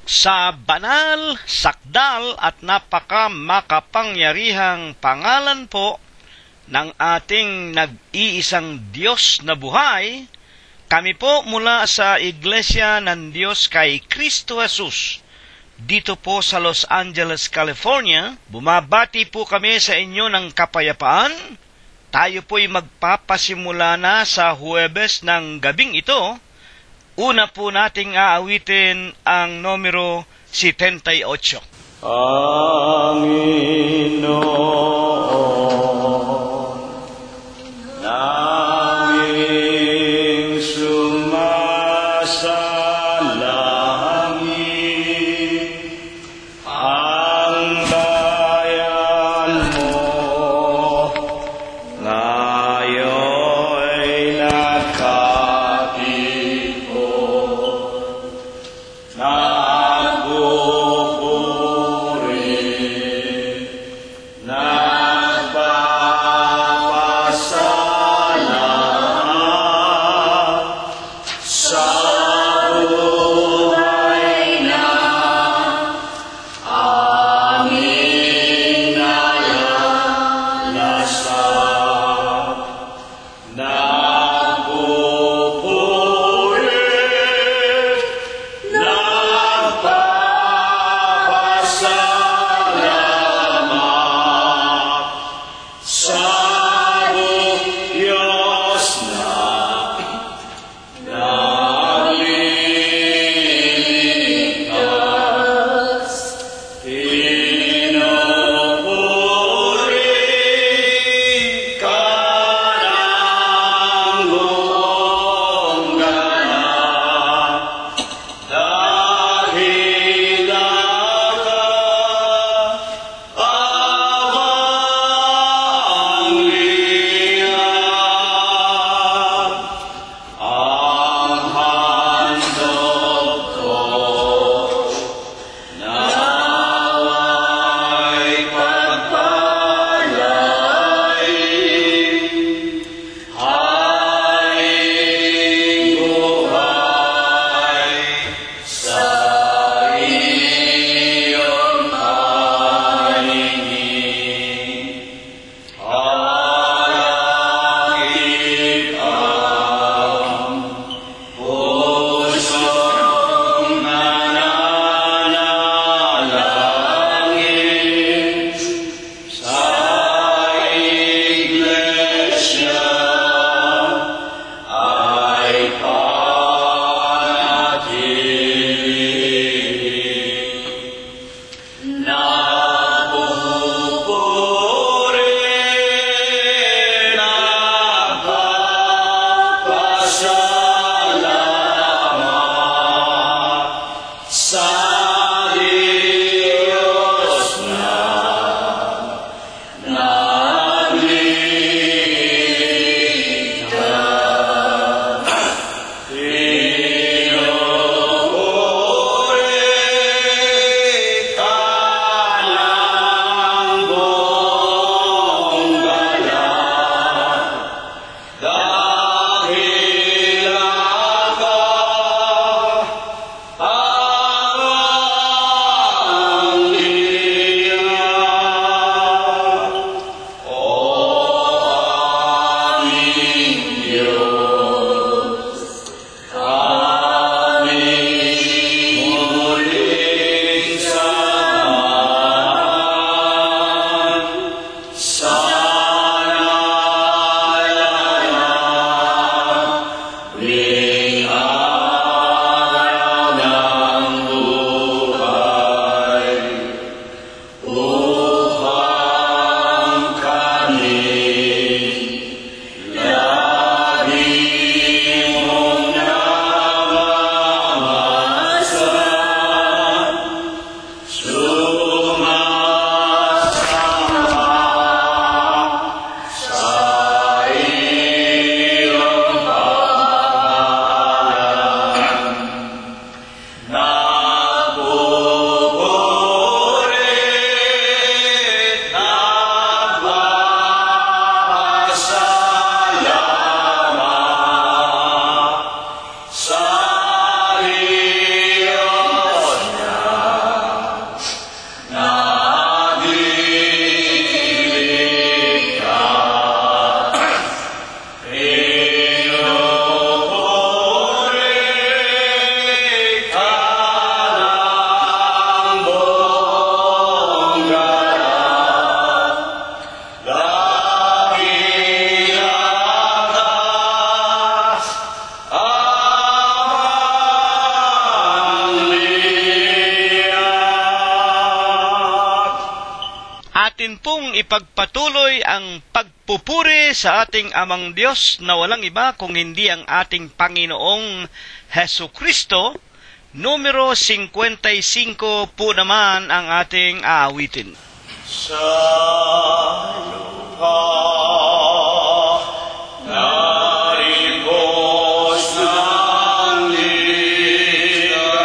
Sa banal, sakdal at napakamakapangyarihang pangalan po ng ating nag-iisang Diyos na buhay, kami po mula sa Iglesia ng Diyos kay Kristo Jesus, dito po sa Los Angeles, California, bumabati po kami sa inyo ng kapayapaan. Tayo po'y magpapasimula na sa Huwebes ng gabing ito. Una po nating aawitin ang numero 78. Panginoon, naming sumasalangit, ang bayan mo ngayon nakatipon, nagpupuri, nagpapasalamat sa buhay na aming nalalasap. Nagpupuri, nagpapasalamat sa Diyos na nagliligtas. Pinupuri ka ng buong ganap, dahil ang liyan, ang handog ko, nawa'y pagpalain, haing buhay sa iyong paningin. Alakip ang pusong nananalangin sa Iglesia ay panatili. Nagpupuri, nagpapasalamat sa Diyos na nagliligtas. Pinupuri ka ng buong ganap, dahil atin pong ipagpatuloy ang pagpupuri sa ating Amang Diyos na walang iba kung hindi ang ating Panginoong Hesu Kristo. Numero 55 po naman ang ating aawitin. Sa lupa naribos ng ligalig,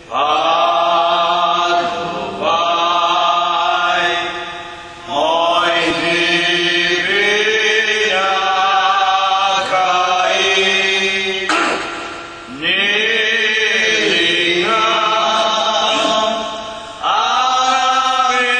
patnubay mo'y di pinakain, nilingan ang aming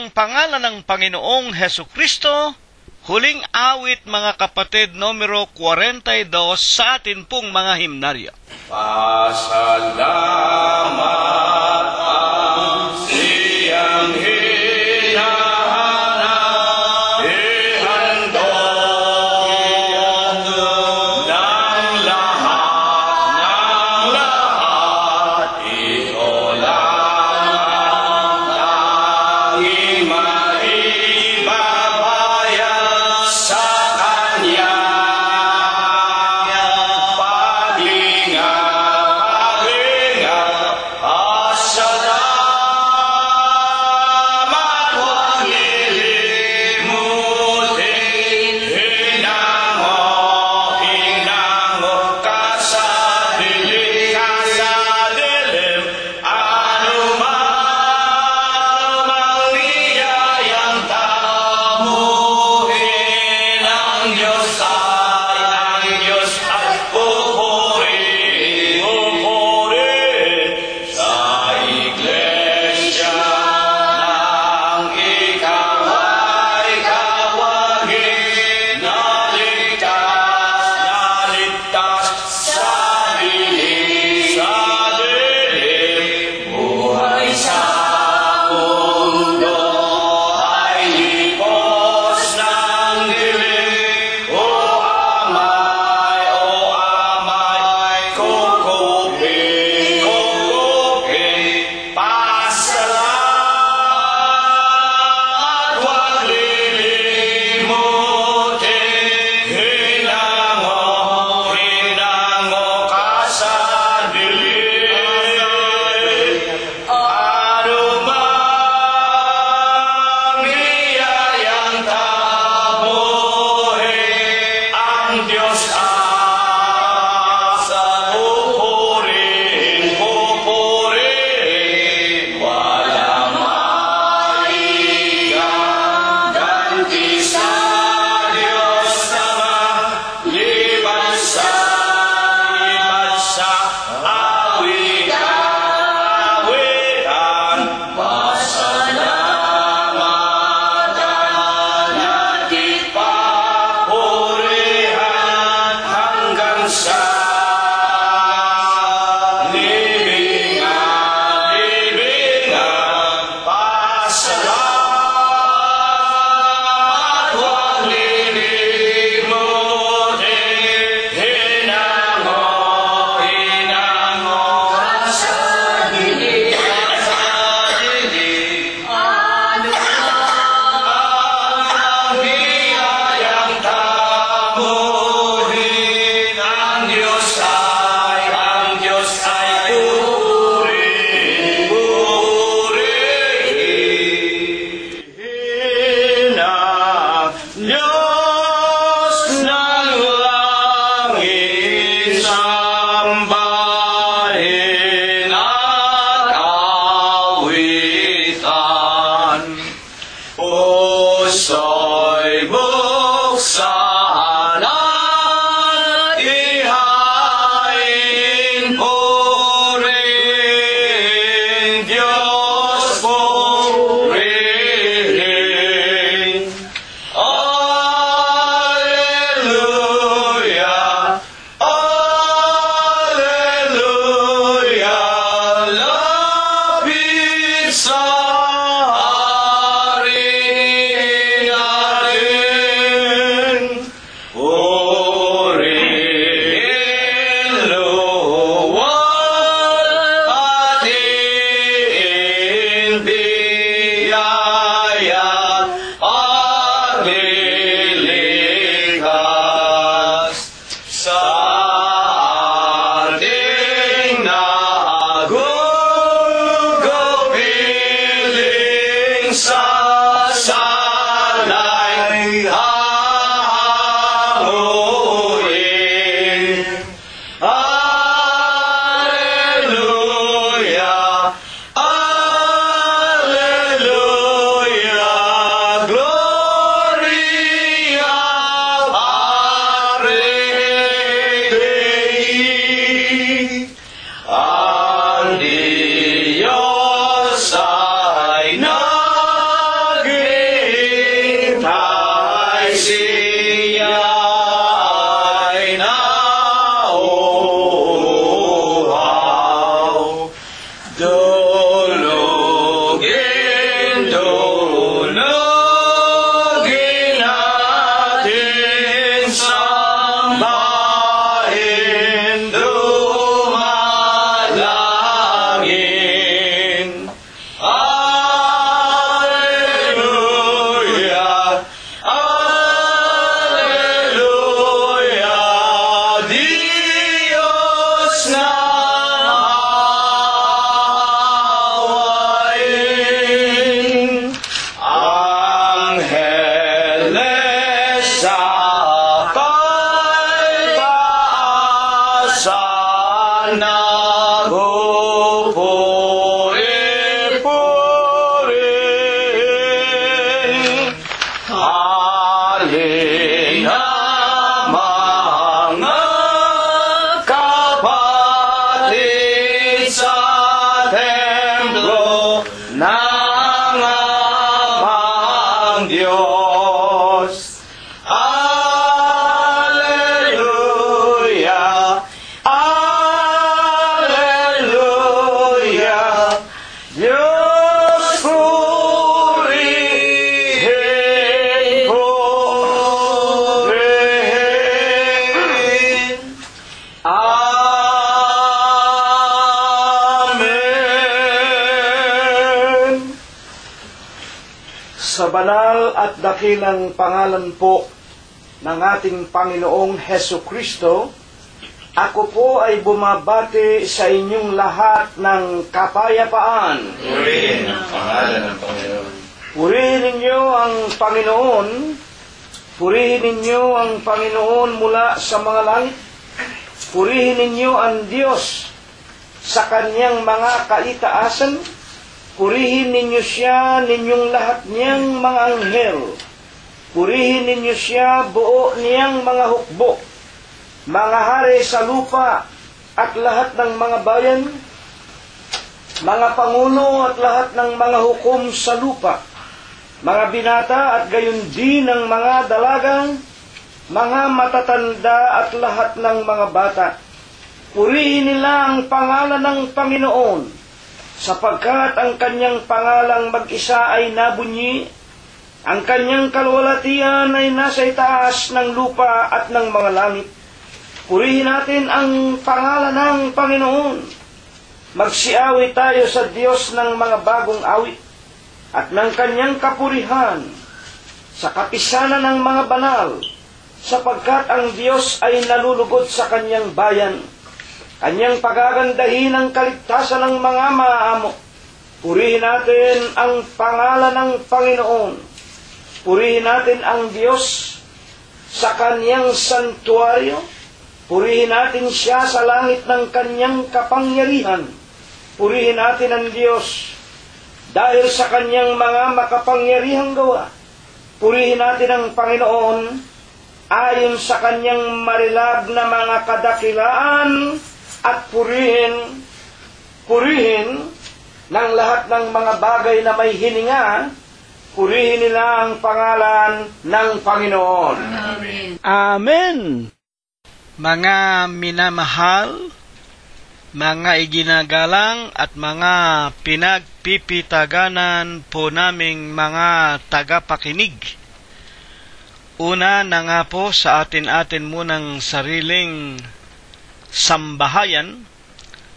ang pangalan ng Panginoong Hesu Kristo. Huling awit, mga kapatid, numero 42 sa atin pong mga himnaryo. Pasalamat ang siyang hinahanap, ihandog ng lahat, ito lang ang tanging maibabayad sa Kanya. nagpupuri-puri. Halina mga kapatid sa templo ng amang Diyos. Alleluia, Alleluia, Diyos purihin, purihin. Amen. Sa banal at dakilang pangalan po ng ating Panginoong Heso Kristo, ako po ay bumabati sa inyong lahat ng kapayapaan. Purihin ang pangalan ng Panginoon. Purihin ninyo ang Panginoon, purihin ninyo ang Panginoon mula sa mga langit, purihin ninyo ang Diyos sa kanyang mga kaitaasan, purihin ninyo siya ninyong lahat niyang mga anghel, purihin ninyo siya buo niyang mga hukbo, mga hari sa lupa at lahat ng mga bayan, mga pangulo at lahat ng mga hukom sa lupa, mga binata at gayon din ng mga dalagang, mga matatanda at lahat ng mga bata. Purihin nila ang pangalan ng Panginoon, sapagkat ang kanyang pangalang mag-isa ay nabunyi, ang kanyang kalwalatian ay nasa itaas ng lupa at ng mga langit. Purihin natin ang pangalan ng Panginoon. Magsiawit tayo sa Diyos ng mga bagong awit at ng kanyang kapurihan sa kapisanan ng mga banal, sapagkat ang Diyos ay nalulugod sa kanyang bayan. Kanyang pagagandahin ang kaligtasan ng mga maaamo. Purihin natin ang pangalan ng Panginoon. Purihin natin ang Diyos sa kanyang santuaryo. Purihin natin siya sa langit ng kanyang kapangyarihan. Purihin natin ang Diyos dahil sa kanyang mga makapangyarihang gawa. Purihin natin ang Panginoon ayon sa kanyang marilag na mga kadakilaan at purihin ng lahat ng mga bagay na may hininga. Purihin nila ang pangalan ng Panginoon. Amen. Mga minamahal, mga iginagalang at mga pinagpipitaganan po naming mga tagapakinig. Una na nga po sa atin munang sariling sambahayan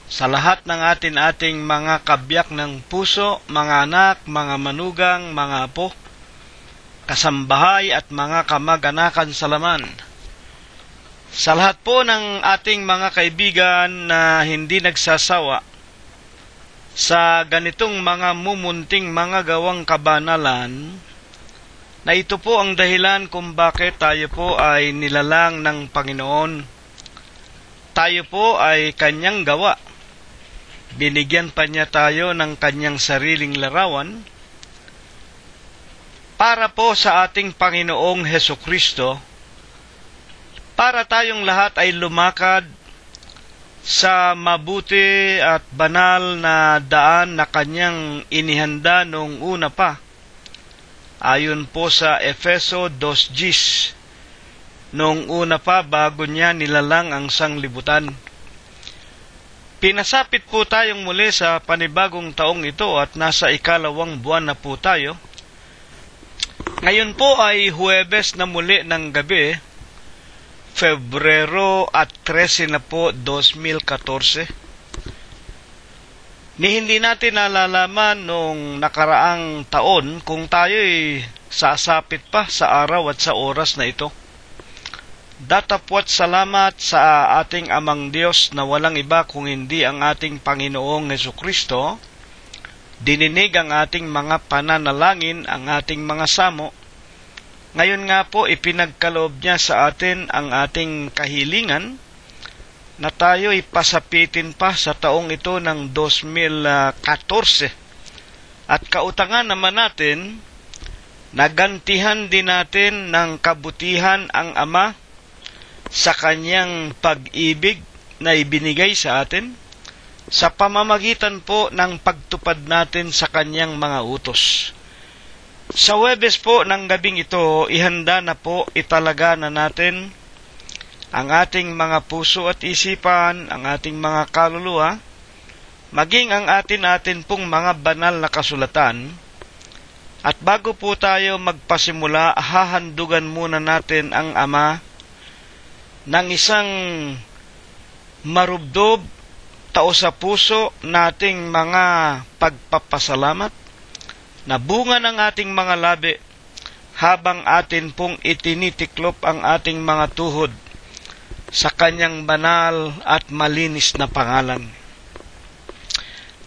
sa lahat ng ating mga kabiyak ng puso, mga anak, mga manugang, mga apo, kasambahay at mga kamag-anakan sa laman. Sa lahat po ng ating mga kaibigan na hindi nagsasawa sa ganitong mga mumunting mga gawang kabanalan, na ito po ang dahilan kung bakit tayo po ay nilalang ng Panginoon. Tayo po ay kanyang gawa. Binigyan pa niya tayo ng kanyang sariling larawan para po sa ating Panginoong Hesukristo, para tayong lahat ay lumakad sa mabuti at banal na daan na kanyang inihanda noong una pa. Ayon po sa Efeso 2:10, noong una pa bago niya nilalang ang sanglibutan. Pinasapit po tayong muli sa panibagong taong ito at nasa ikalawang buwan na po tayo. Ngayon po ay Huwebes na muli ng gabi, Febrero at 13 na po 2014. Hindi natin nalalaman nung nakaraang taon kung tayo'y sasapit pa sa araw at sa oras na ito. Datapwat salamat sa ating Amang Diyos na walang iba kung hindi ang ating Panginoong Hesukristo. Dininig ang ating mga pananalangin, ang ating mga samo. Ngayon nga po ipinagkaloob niya sa atin ang ating kahilingan na tayo'y pasapitin pa sa taong ito ng 2014. At kautangan naman natin, nagantihan din natin ng kabutihan ang Ama sa kanyang pag-ibig na ibinigay sa atin sa pamamagitan po ng pagtupad natin sa kanyang mga utos. Sa Huwebes po ng gabing ito, ihanda na po, italaga na natin ang ating mga puso at isipan, ang ating mga kaluluwa, maging ang atin pong mga banal na kasulatan. At bago po tayo magpasimula, hahandugan muna natin ang Ama ng isang marubdob, tao sa puso nating mga pagpapasalamat na bunga ng ating mga labi habang atin pong itinitiklop ang ating mga tuhod sa kanyang banal at malinis na pangalan.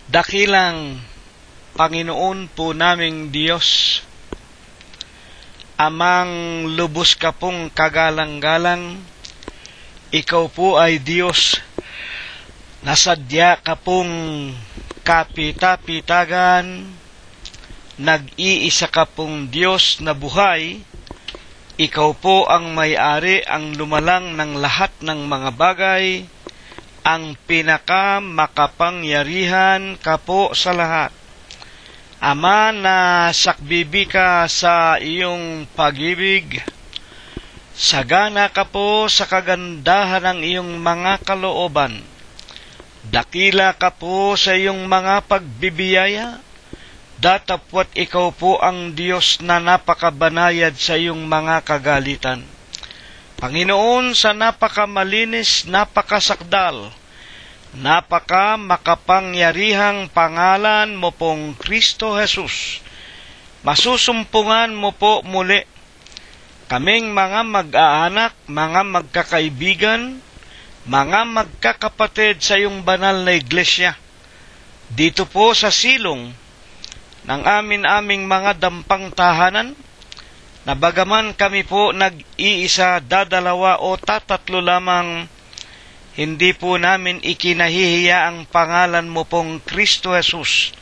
Dakilang Panginoon po naming Diyos, Amang lubos ka pong kagalang-galang, ikaw po ay Diyos, nasadya ka pong kapita-pitagan, nag-iisa ka pong Diyos na buhay, ikaw po ang may-ari, ang lumalang ng lahat ng mga bagay, ang pinakamakapangyarihan ka po sa lahat. Ama, na sakbibi ka sa iyong pag-ibig, sagana ka po sa kagandahan ng iyong mga kalooban, dakila ka po sa iyong mga pagbibiyaya, datapwat ikaw po ang Diyos na napakabanayad sa iyong mga kagalitan. Panginoon, sa napakamalinis, napakasakdal, napakamakapangyarihang pangalan mo pong Kristo Jesus, masusumpungan mo po muli kaming mga mag-aanak, mga magkakaibigan, mga magkakapatid sa iyong banal na iglesia, dito po sa silong ng aming mga dampang tahanan, na bagaman kami po nag-iisa, dadalawa o tatatlo lamang, hindi po namin ikinahihiya ang pangalan mo pong Kristo Jesus.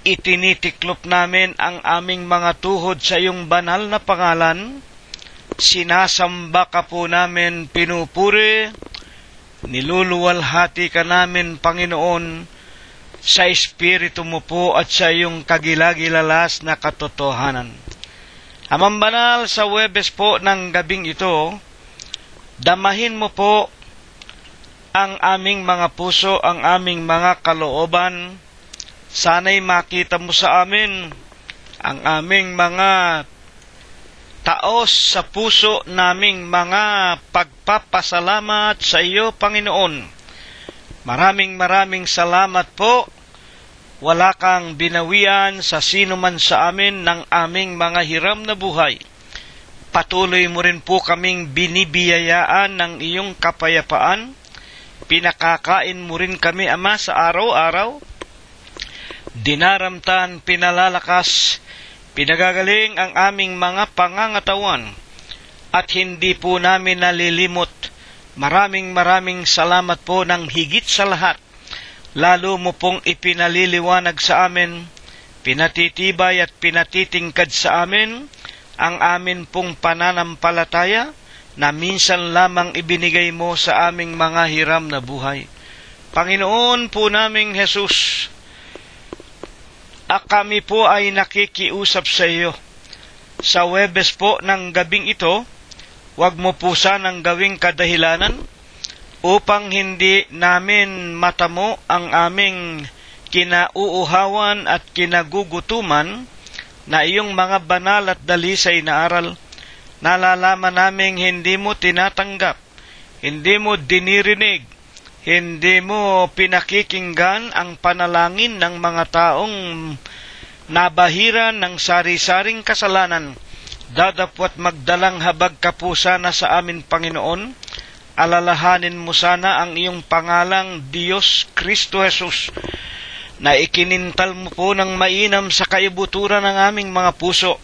Itinitiklop namin ang aming mga tuhod sa iyong banal na pangalan, sinasamba ka po namin, pinupuri, niluluwalhati ka namin, Panginoon, sa Espiritu mo po at sa iyong kagilagilalas na katotohanan. Amang banal, sa Huwebes po ng gabing ito, damahin mo po ang aming mga puso, ang aming mga kalooban. Sana'y makita mo sa amin ang aming mga taos sa puso naming mga pagpapasalamat sa iyo, Panginoon. Maraming salamat po. Wala kang binawian sa sino man sa amin ng aming mga hiram na buhay. Patuloy mo rin po kaming binibiyayaan ng iyong kapayapaan. Pinakakain mo rin kami, Ama, sa araw-araw. Dinaramtan, pinalalakas, pinagagaling ang aming mga pangangatawan at hindi po namin nalilimot. Maraming salamat po ng higit sa lahat. Lalo mo pong ipinaliliwanag sa amin, pinatitibay at pinatitingkad sa amin ang amin pong pananampalataya na minsan lamang ibinigay mo sa aming mga hiram na buhay. Panginoon po naming Jesus, kami po ay nakikiusap sa iyo. Sa Huwebes po ng gabing ito, huwag mo po sanang gawing kadahilanan upang hindi namin matamo ang aming kinauuhawan at kinagugutuman na iyong mga banal at dalisay na aral. Nalalaman naming hindi mo tinatanggap, hindi mo dinirinig, hindi mo pinakikinggan ang panalangin ng mga taong nabahiran ng sari-saring kasalanan. Dadapwat magdalang habag ka po sana sa amin, Panginoon. Alalahanin mo sana ang iyong pangalang Diyos Kristo Jesus, na ikinintal mo po ng mainam sa kaibuturan ng aming mga puso,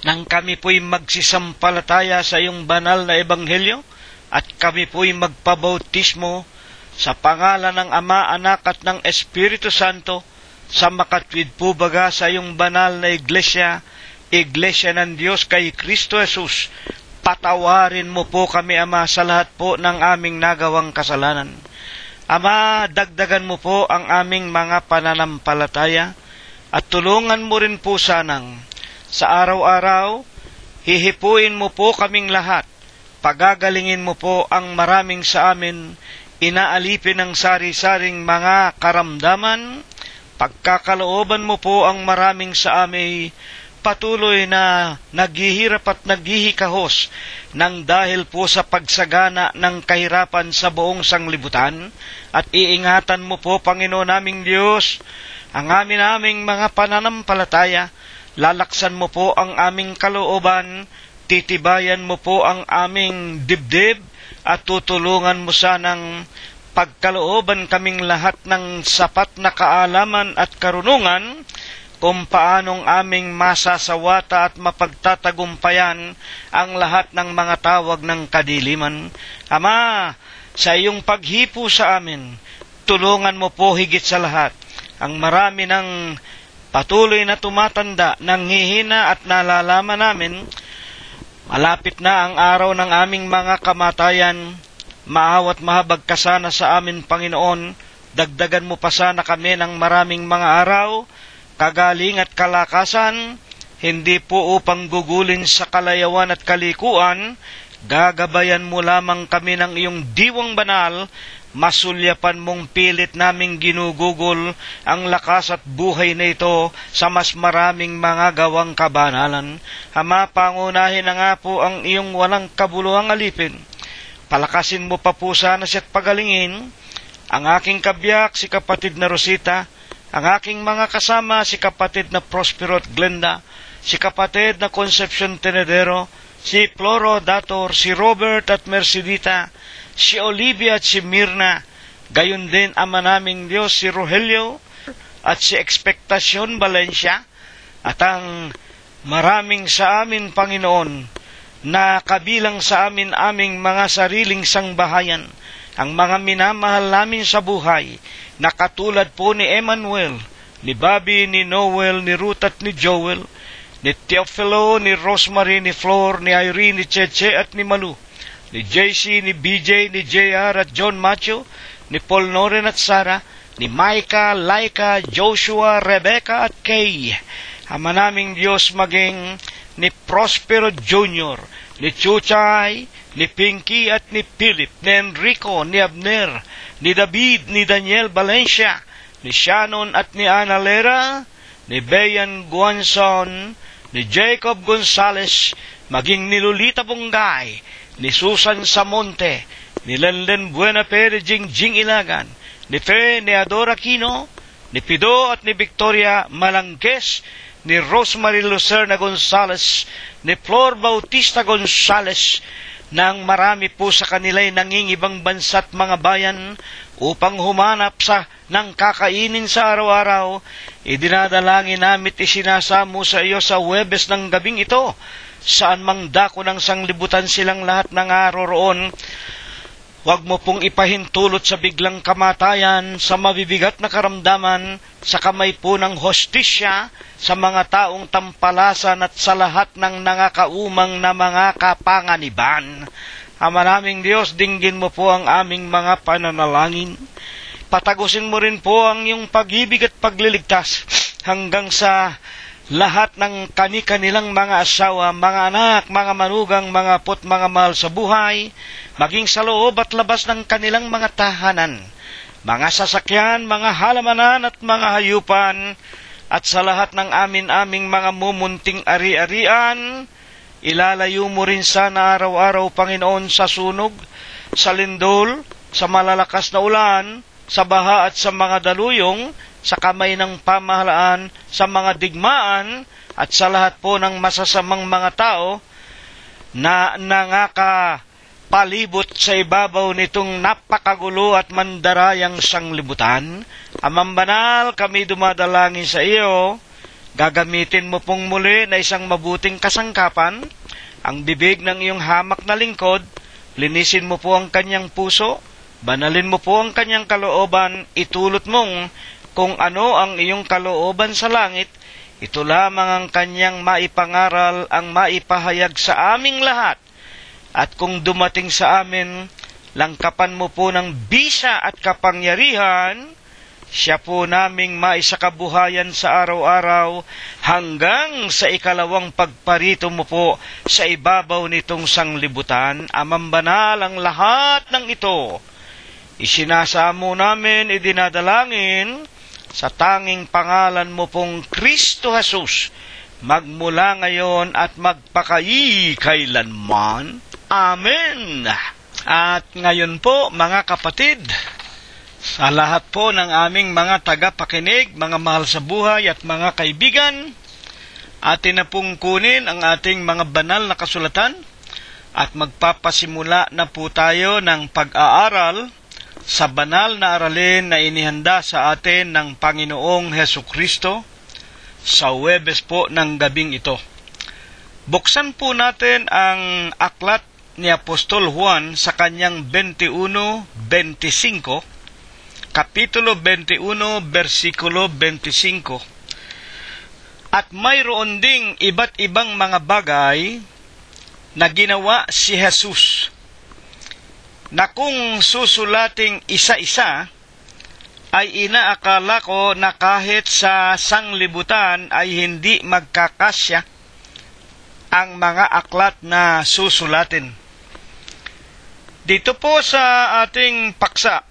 nang kami po'y magsisampalataya sa iyong banal na ebanghelyo, at kami po'y magpabautismo sa pangalan ng Ama, Anak at ng Espiritu Santo, sa makatwid po baga sa iyong banal na iglesia, iglesia ng Diyos kay Kristo Jesus. Patawarin mo po kami, Ama, sa lahat po ng aming nagawang kasalanan. Ama, dagdagan mo po ang aming mga pananampalataya at tulungan mo rin po sanang sa araw-araw, hihipuin mo po kaming lahat, pagagalingin mo po ang maraming sa amin, inaalipin ng sari-saring mga karamdaman, pagkakalooban mo po ang maraming sa amin, patuloy na naghihirap at naghihikahos nang dahil po sa pagsagana ng kahirapan sa buong sanglibutan, at iingatan mo po, Panginoon naming Diyos, ang aming mga pananampalataya, lalaksan mo po ang aming kalooban, titibayan mo po ang aming dibdib, at tutulungan mo sanang pagkalooban kaming lahat ng sapat na kaalaman at karunungan kung paanong aming masasawata at mapagtatagumpayan ang lahat ng mga tawag ng kadiliman. Ama, sa iyong paghipo sa amin, tulungan mo po higit sa lahat ang marami ng patuloy na tumatanda, nanghihina at nalalaman namin, malapit na ang araw ng aming mga kamatayan. Maawat mahabag ka sana sa amin, Panginoon. Dagdagan mo pa sana kami ng maraming mga araw, kagaling at kalakasan, hindi po upang gugulin sa kalayawan at kalikuan. Gagabayan mo lamang kami ng iyong diwang banal, masulyapan mong pilit naming ginugugol ang lakas at buhay na ito sa mas maraming mga gawang kabanalan. Ama, pangunahin na nga po ang iyong walang kabuluhang alipin. Palakasin mo pa po sana siya't pagalingin ang aking kabiyak, si kapatid na Rosita, ang aking mga kasama, si kapatid na Prospero at Glenda, si kapatid na Concepcion Tenedero, si Floro Dator, si Robert at Mercedita, si Olivia at si Mirna, gayon din, Ama naming Diyos, si Rogelio at si Expectacion Valencia, at ang maraming sa amin, Panginoon, na kabilang sa amin aming mga sariling sangbahayan, ang mga minamahal namin sa buhay, na katulad po ni Emmanuel, ni Bobby, ni Noel, ni Ruth at ni Joel, ni Teofilo, ni Rosemary, ni Flor, ni Irene, ni Cheche at ni Malu, ni JC, ni BJ, ni JR at John Macho, ni Paul Noren at Sarah, ni Micah, Laika, Joshua, Rebecca at Kay. Ama naming Diyos, maging ni Prospero Jr., ni Chuchay, ni Pinky at ni Philip, ni Enrico, ni Abner, ni David, ni Daniel Valencia, ni Shannon at ni Ana Lera, ni Bayan Guanzon, ni Jacob Gonzales, maging ni Lolita Bungay, ni Susan Samonte, ni Lenlen Buena Pere, Jingjing Ilagan, ni Fe, ni Adora Quino, ni Pido at ni Victoria Malangkes, ni Rosemary Lucerna Gonzales, ni Flor Bautista Gonzales, nang marami po sa kanila'y nangingibang bansa at mga bayan upang humanap sa ng kakainin sa araw-araw. Idinadalangin namin isinasamo sa iyo sa Huwebes ng gabing ito, saan mang dako ng sanglibutan silang lahat nangaroroon. Huwag mo pong ipahintulot sa biglang kamatayan, sa mabibigat na karamdaman, sa kamay po ng hostisya, sa mga taong tampalasan at sa lahat ng nangakaumang na mga kapanganiban. Ama naming Diyos, dinggin mo po ang aming mga pananalangin. Patagusin mo rin po ang iyong pag-ibig at pagliligtas hanggang sa lahat ng kani-kanilang mga asawa, mga anak, mga manugang, mga apo't mga mahal sa buhay, maging sa loob at labas ng kanilang mga tahanan, mga sasakyan, mga halamanan at mga hayupan, at sa lahat ng aming mga mumunting ari-arian. Ilalayo mo rin sana araw-araw, Panginoon, sa sunog, sa lindol, sa malalakas na ulan, sa baha at sa mga daluyong, sa kamay ng pamahalaan, sa mga digmaan, at sa lahat po ng masasamang mga tao na nangakapalibot sa ibabaw nitong napakagulo at mandarayang sanglibutan. Amang banal, kami dumadalangin sa iyo, gagamitin mo pong muli na isang mabuting kasangkapan, ang bibig ng iyong hamak na lingkod, Linisin mo po ang kanyang puso, banalin mo po ang kanyang kalooban, itulot mong kung ano ang iyong kalooban sa langit, ito lamang ang kanyang maipangaral, ang maipahayag sa aming lahat. At kung dumating sa amin, langkapan mo po ng bisa at kapangyarihan, siya po naming maisakabuhayan sa araw-araw hanggang sa ikalawang pagparito mo po sa ibabaw nitong sanglibutan. Amang banal ang lahat ng ito. Isinasamo namin, idinadalangin sa tanging pangalan mo pong Kristo Jesus, magmula ngayon at magpakailanman. Amen. At ngayon po, mga kapatid, sa lahat po ng aming mga tagapakinig, mga mahal sa buhay at mga kaibigan, atin na pong kunin ang ating mga banal na kasulatan at magpapasimula na po tayo ng pag-aaral sa banal na aralin na inihanda sa atin ng Panginoong Hesukristo sa Huwebes po ng gabing ito. Buksan po natin ang aklat ni Apostol Juan sa kanyang 21:25, Kapitulo 21, versikulo 25. At mayroon ding iba't ibang mga bagay na ginawa si Jesus, na kung susulating isa-isa, ay inaakala ko na kahit sa sanglibutan ay hindi magkakasya ang mga aklat na susulatin. Dito po sa ating paksa,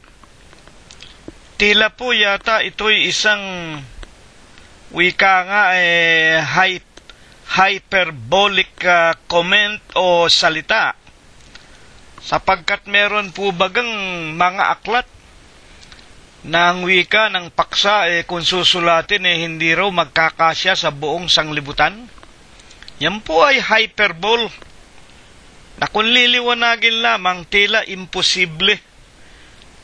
tila po yata ito'y isang wika nga hyperbolic comment o salita, sapagkat meron po bagang mga aklat na ang wika ng paksa kung susulatin hindi raw magkakasya sa buong sanglibutan. Yan po ay hyperbole na kung liliwanagin lamang tila imposible.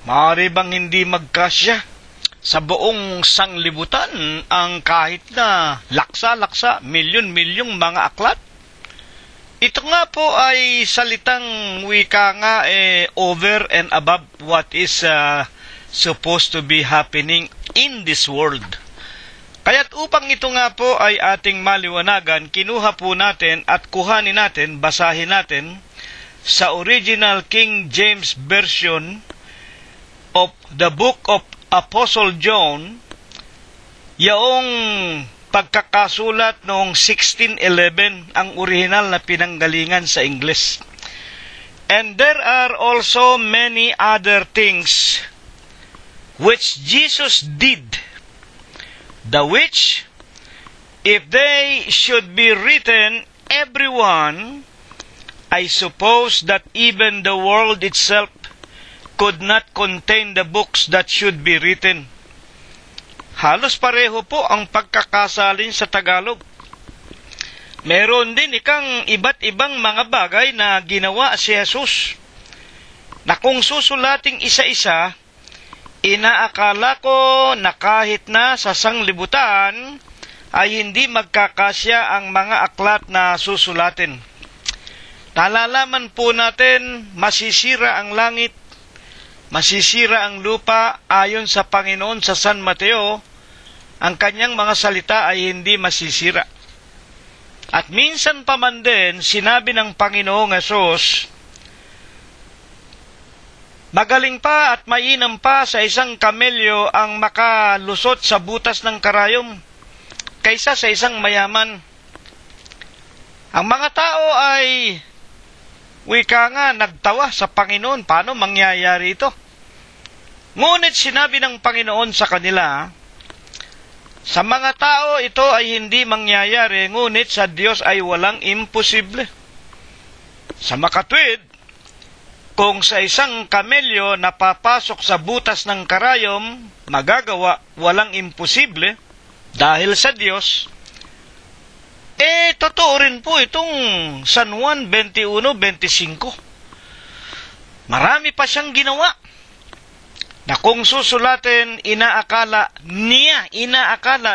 Maaari bang hindi magkasya sa buong sanglibutan ang kahit na laksa-laksa, milyon-milyong mga aklat? Ito nga po ay salitang wika nga over and above what is supposed to be happening in this world. Kaya't upang ito nga po ay ating maliwanagan, kinuha po natin at kuhanin natin, basahin natin sa original King James Version of the book of Apostle John, yaong pagkakasulat noong 1611, ang original na pinanggalingan sa Ingles. And there are also many other things which Jesus did, the which, if they should be written, everyone, I suppose that even the world itself could not contain the books that should be written. Halos pareho po ang pagkakasalin sa Tagalog. Meron din iba't ibang mga bagay na ginawa si Jesus, na kung susulating isa-isa, inaakala ko na kahit na sa sanglibutan ay hindi magkakasya ang mga aklat na susulatin. Nalalaman po natin, masisira ang langit, masisira ang lupa, ayon sa Panginoon sa San Mateo, ang kanyang mga salita ay hindi masisira. At minsan pa man din, sinabi ng Panginoong Hesus, magaling pa at mainam pa sa isang kamelyo ang makalusot sa butas ng karayom kaysa sa isang mayaman. Ang mga tao ay wika nga nagtawa sa Panginoon, paano mangyayari ito? Ngunit sinabi ng Panginoon sa kanila, sa mga tao ito ay hindi mangyayari, ngunit sa Diyos ay walang imposible. Sa makatwid, kung sa isang kamelyo napapasok sa butas ng karayom, magagawa, walang imposible, dahil sa Diyos, totoo rin po itong San Juan 21:25. Marami pa siyang ginawa na kung susulatin, inaakala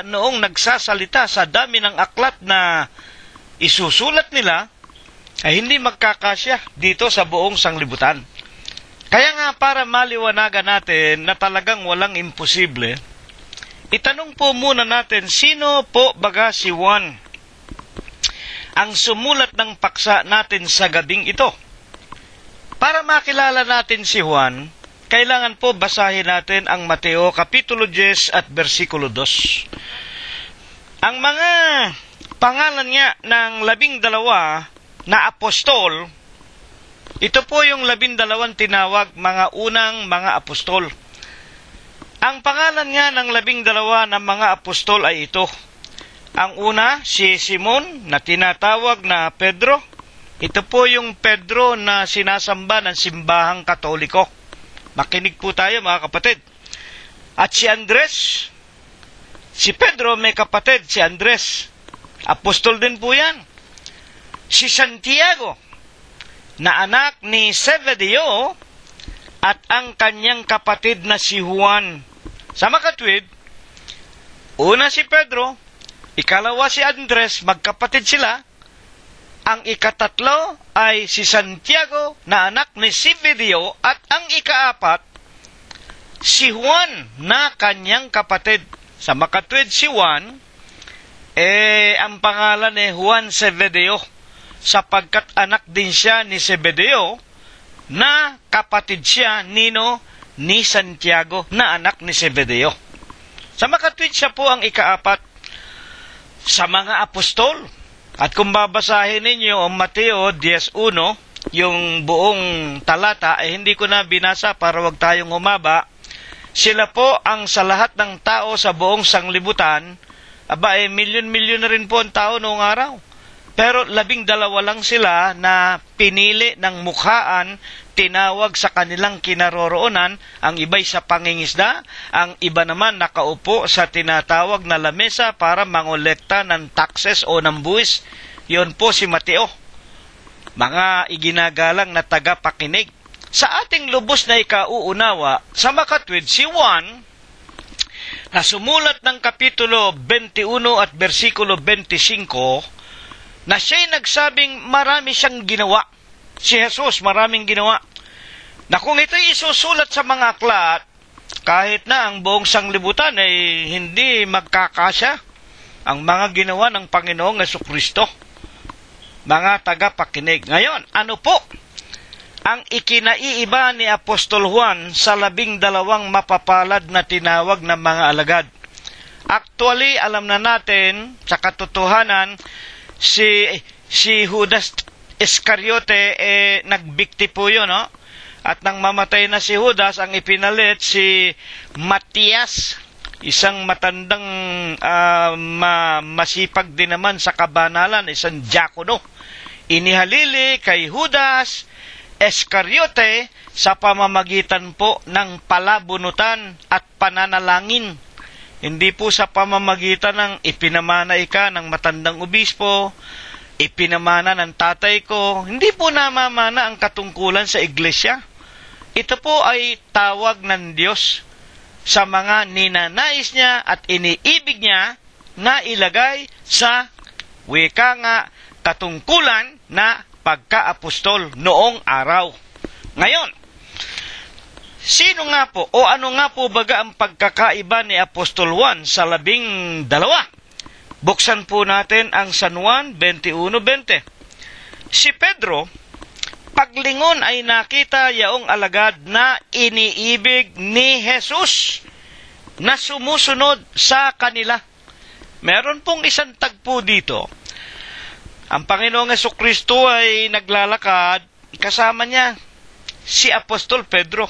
noong nagsasalita sa dami ng aklat na isusulat nila, ay hindi magkakasya dito sa buong sanglibutan. Kaya nga para maliwanagan natin na talagang walang imposible, itanong po muna natin, sino po baga si Juan, ang sumulat ng paksa natin sa gabing ito? Para makilala natin si Juan, kailangan po basahin natin ang Mateo Kapitulo 10 at versikulo 2. Ang mga pangalan niya ng 12 na apostol, ito po yung 12 tinawag mga unang mga apostol. Ang pangalan nga ng 12 na mga apostol ay ito. Ang una, si Simon na tinatawag na Pedro. Ito po yung Pedro na sinasamba ng simbahang Katoliko. Makinig po tayo mga kapatid. At si Andres, si Pedro may kapatid, si Andres. Apostol din po yan. Si Santiago, na anak ni Zebedeo, at ang kanyang kapatid na si Juan. Sa makatwid, una si Pedro, ikalawa si Andres, magkapatid sila. Ang ikatatlo ay si Santiago, na anak ni Zebedeo, at ang ikaapat, si Juan, na kanyang kapatid. Sa makatwid si Juan, ang pangalan ni Juan Zebedeo, sapagkat anak din siya ni Zebedeo, na kapatid siya ni Santiago, na anak ni Zebedeo. Sa makatwid siya po ang ikaapat sa mga apostol. At kung babasahin ninyo ang Mateo 10:1, yung buong talata, hindi ko na binasa para wag tayong humaba. Sila po ang sa lahat ng tao sa buong sanglibutan, milyon-milyon na rin po ang tao noong araw. Pero 12 lang sila na pinili ng mukhaan, tinawag sa kanilang kinaroroonan. Ang iba'y sa pangingisda, ang iba naman nakaupo sa tinatawag na lamesa para mangolekta ng taxes o ng buwis. Yon po si Mateo. Mga iginagalang na tagapakinig. Sa ating lubos na ikauunawa, sa makatwid si Juan, na sumulat ng Kapitulo 21 at versikulo 25, na siya'y nagsabing marami siyang ginawa. Si Jesus maraming ginawa. Na kung ito'y isusulat sa mga aklat, kahit na ang buong sanglibutan ay hindi magkakasya ang mga ginawa ng Panginoong Jesucristo. Mga tagapakinig. Ngayon, ano po ang ikinaiiba ni Apostol Juan sa 12 mapapalad na tinawag ng mga alagad? Actually, alam na natin sa katotohanan, si Judas Iscariote nagbikti po yun, no? At nang mamatay na si Judas, ang ipinalit si Matias, isang matandang masipag din naman sa kabanalan, isang diakono. Inihalili kay Judas Iscariote sa pamamagitan po ng palabunutan at pananalangin. Hindi po sa pamamagitan ng ipinamana ka ng matandang obispo, ipinamana ng tatay ko. Hindi po namamana ang katungkulan sa iglesia. Ito po ay tawag ng Diyos sa mga ninanais niya at iniibig niya na ilagay sa wika nga katungkulan na pagka-apostol noong araw. Ngayon, sino nga po o ano nga po baga ang pagkakaiba ni Apostol Juan sa 12? Buksan po natin ang San Juan 21:20. Si Pedro, paglingon ay nakita yaong alagad na iniibig ni Jesus na sumusunod sa kanila. Meron pong isang tagpo dito. Ang Panginoong Jesucristo ay naglalakad, kasama niya si Apostol Pedro.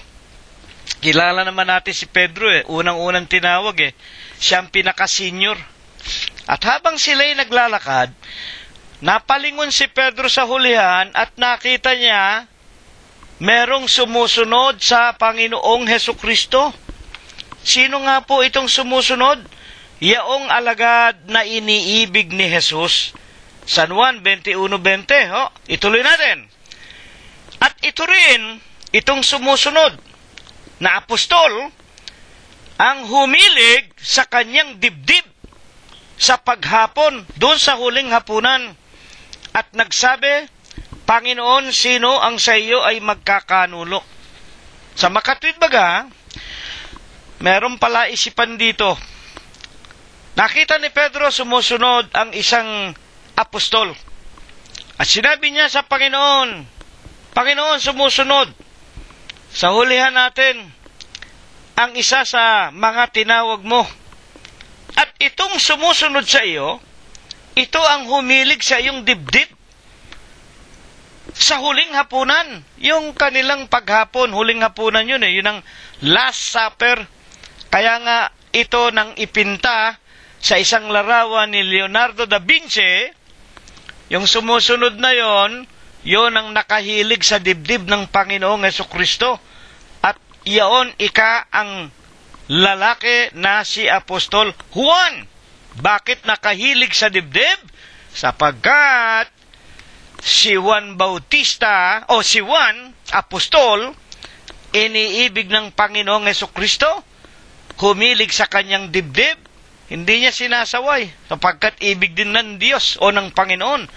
Kilala naman natin si Pedro unang-unang tinawag siya ang pinaka-senior. At habang sila'y naglalakad, napalingon si Pedro sa hulihan at nakita niya merong sumusunod sa Panginoong Hesukristo. Sino nga po itong sumusunod? Yaong alagad na iniibig ni Jesus. San Juan 21:20, ituloy natin. At ito rin, itong sumusunod na apostol, ang humilig sa kanyang dibdib sa paghapon, doon sa huling hapunan, at nagsabi, Panginoon, sino ang sa iyo ay magkakanulo? Sa makatwid baga, meron pala isipan dito. Nakita ni Pedro sumusunod ang isang apostol. At sinabi niya sa Panginoon, Panginoon, sumusunod. Sa hulihan natin ang isa sa mga tinawag mo. At itong sumusunod sa iyo, ito ang humilig sa iyong dibdib. Sa huling hapunan, yung kanilang paghapon, huling hapunan yun yun ang Last Supper. Kaya nga ito nang ipinta sa isang larawan ni Leonardo da Vinci, yung sumusunod na yon ang nakahilig sa dibdib ng Panginoong Hesukristo. At iyon ang lalaki na si Apostol Juan. Bakit nakahilig sa dibdib? Sapagkat si Juan Bautista o si Juan, apostol, iniibig ng Panginoong Hesukristo, humilig sa kanyang dibdib, hindi niya sinasaway, sapagkat ibig din ng Diyos o ng Panginoon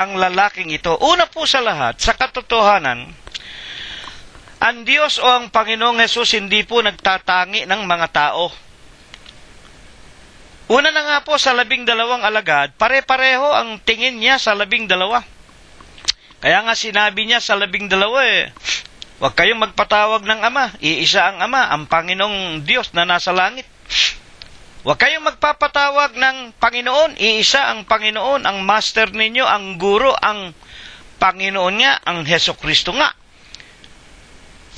ang lalaking ito. Una po sa lahat, sa katotohanan, ang Diyos o ang Panginoong Hesus hindi po nagtatangi ng mga tao. Una na nga po sa 12 alagad, pare-pareho ang tingin niya sa 12. Kaya nga sinabi niya sa 12, huwag kayong magpatawag ng Ama, iisa ang Ama, ang Panginoong Diyos na nasa langit. Huwag kayong magpapatawag ng Panginoon, iisa ang Panginoon, ang Master ninyo, ang Guro, ang Panginoon nga, ang Hesukristo nga.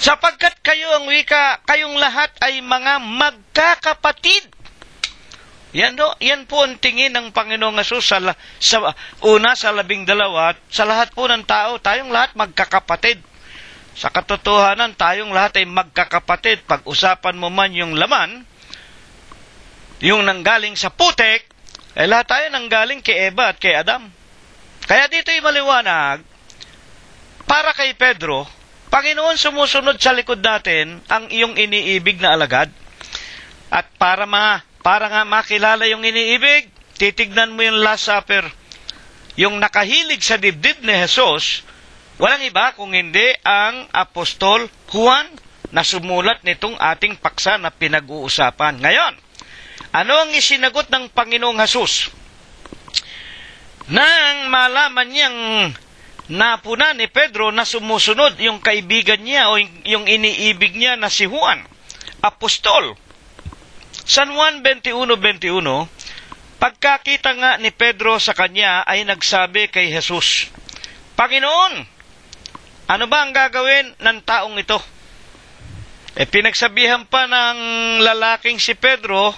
Sapagkat kayo ang wika, kayong lahat ay mga magkakapatid. Yan po ang tingin ng Panginoong Hesus sa 12, sa lahat po ng tao, tayong lahat magkakapatid. Sa katotohanan, tayong lahat ay magkakapatid. Pag-usapan mo man yung laman, yung nanggaling sa putik, lahat tayo nanggaling kay Eva at kay Adam. Kaya dito'y maliwanag, para kay Pedro, Panginoon, sumusunod sa likod natin ang iyong iniibig na alagad. At para nga makilala yung iniibig, titignan mo yung Last Supper. Yung nakahilig sa dibdib ni Jesus, walang iba kung hindi ang Apostol Juan na sumulat nitong ating paksa na pinag-uusapan. Ngayon, ano ang isinagot ng Panginoong Hesus? Nang malaman niyang napuna ni Pedro na sumusunod yung kaibigan niya o yung iniibig niya na si Juan, Apostol. San Juan 21:21, pagkakita nga ni Pedro sa kanya ay nagsabi kay Jesus, Panginoon, ano ba ang gagawin ng taong ito? Pinagsabihan pa ng lalaking si Pedro,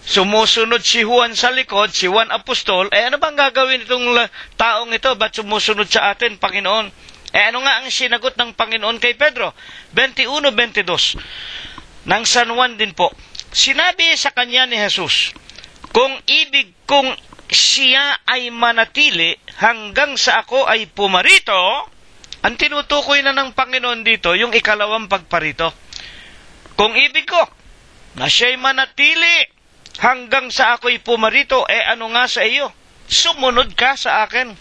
sumusunod si Juan sa likod, si Juan Apostol, ano bang gagawin itong taong ito? Ba't sumusunod sa atin, Panginoon? Ano nga ang sinagot ng Panginoon kay Pedro? 21:22, ng San Juan din po. Sinabi sa kanya ni Jesus, kung ibig kong siya ay manatili hanggang sa ako ay pumarito, ang tinutukoy na ng Panginoon dito, yung ikalawang pagparito. Kung ibig ko na siya'y manatili hanggang sa ako'y pumarito, ano nga sa iyo? Sumunod ka sa akin.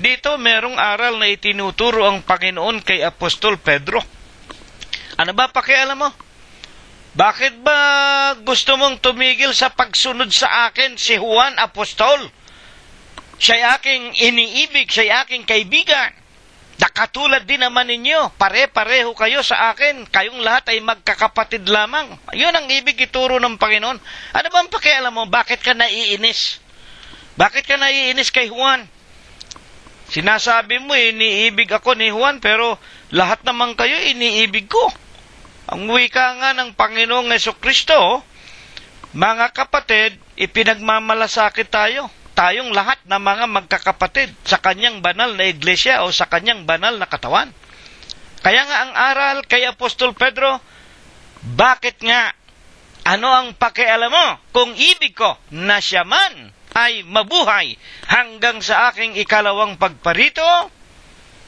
Dito merong aral na itinuturo ang Panginoon kay Apostol Pedro. Ano ba pakialam mo? Bakit ba gusto mong tumigil sa pagsunod sa akin si Juan Apostol? Siya'y aking iniibig, siya'y aking kaibigan. Nakatulad din naman ninyo, pare-pareho kayo sa akin, kayong lahat ay magkakapatid lamang. Yun ang ibig ituro ng Panginoon. Ano bang pakialam mo, bakit ka naiinis? Bakit ka naiinis kay Juan? Sinasabi mo, iniibig ako ni Juan, pero lahat naman kayo iniibig ko. Ang wika nga ng Panginoong Hesukristo, mga kapatid, ipinagmamalasakit tayo. Tayong lahat na mga magkakapatid sa kanyang banal na iglesia o sa kanyang banal na katawan. Kaya nga ang aral kay Apostol Pedro, bakit nga? Ano ang pakialam mo? Kung ibig ko na siya man ay mabuhay hanggang sa aking ikalawang pagparito,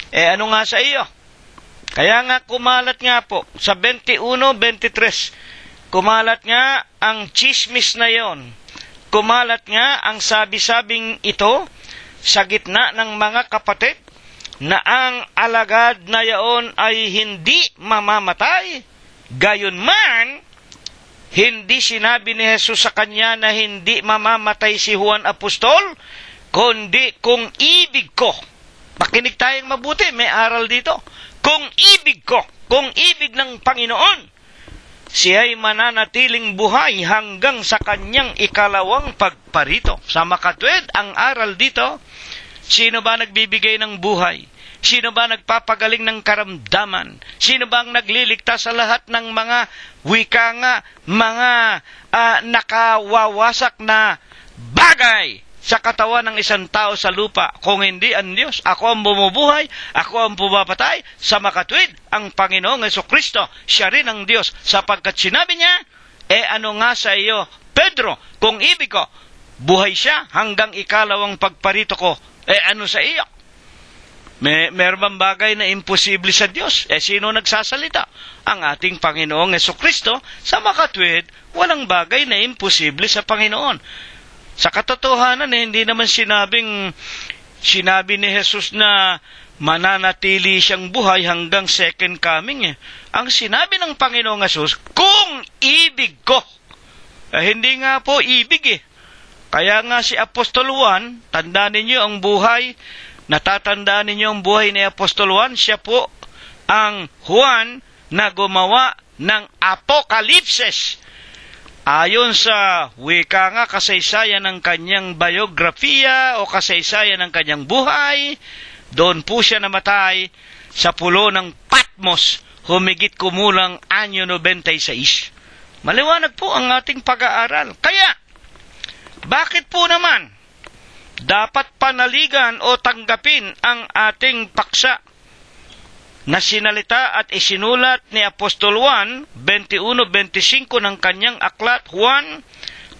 ano nga sa iyo? Kaya nga kumalat nga po sa 21:23, kumalat nga ang chismis na yon. Kumalat nga ang sabi-sabing ito sa gitna ng mga kapatid na ang alagad na yaon ay hindi mamamatay. Gayunman, hindi sinabi ni Jesus sa kanya na hindi mamamatay si Juan Apostol, kundi kung ibig ko. Makinig tayong mabuti, may aral dito. Kung ibig ko, kung ibig ng Panginoon, siya'y mananatiling buhay hanggang sa kanyang ikalawang pagparito. Sa makatwid, ang aral dito, sino ba nagbibigay ng buhay? Sino ba nagpapagaling ng karamdaman? Sino ba ang nagliligtas sa lahat ng mga wika nga, mga nakawawasak na bagay sa katawan ng isang tao sa lupa? Kung hindi ang Diyos, ako ang bumubuhay, ako ang pumapatay. Sa makatwid, ang Panginoong Jesucristo, siya rin ang Diyos. Sapagkat sinabi niya, ano nga sa iyo, Pedro, kung ibig ko, buhay siya hanggang ikalawang pagparito ko. Ano sa iyo? Meron bang bagay na imposible sa Diyos? Sino nagsasalita? Ang ating Panginoong Jesucristo. Sa makatwid, walang bagay na imposible sa Panginoon. Sa katotohanan, hindi naman sinabi ni Jesus na mananatili siyang buhay hanggang second coming. Ang sinabi ng Panginoong Jesus, kung ibig ko. Hindi nga po ibig. Kaya nga si Apostol Juan, tandaan ninyo ang buhay, natatandaan ninyo ang buhay ni Apostol Juan, siya po ang Juan na gumawa ng Apokalipsis. Ayon sa wika nga kasaysayan ng kanyang biografiya o kasaysayan ng kanyang buhay, doon po siya namatay sa pulo ng Patmos, humigit kumulang anyo 96. Maliwanag po ang ating pag-aaral. Kaya, bakit po naman dapat panaligan o tanggapin ang ating paksa na sinalita at isinulat ni Apostol Juan 21-25 ng kanyang aklat? Juan,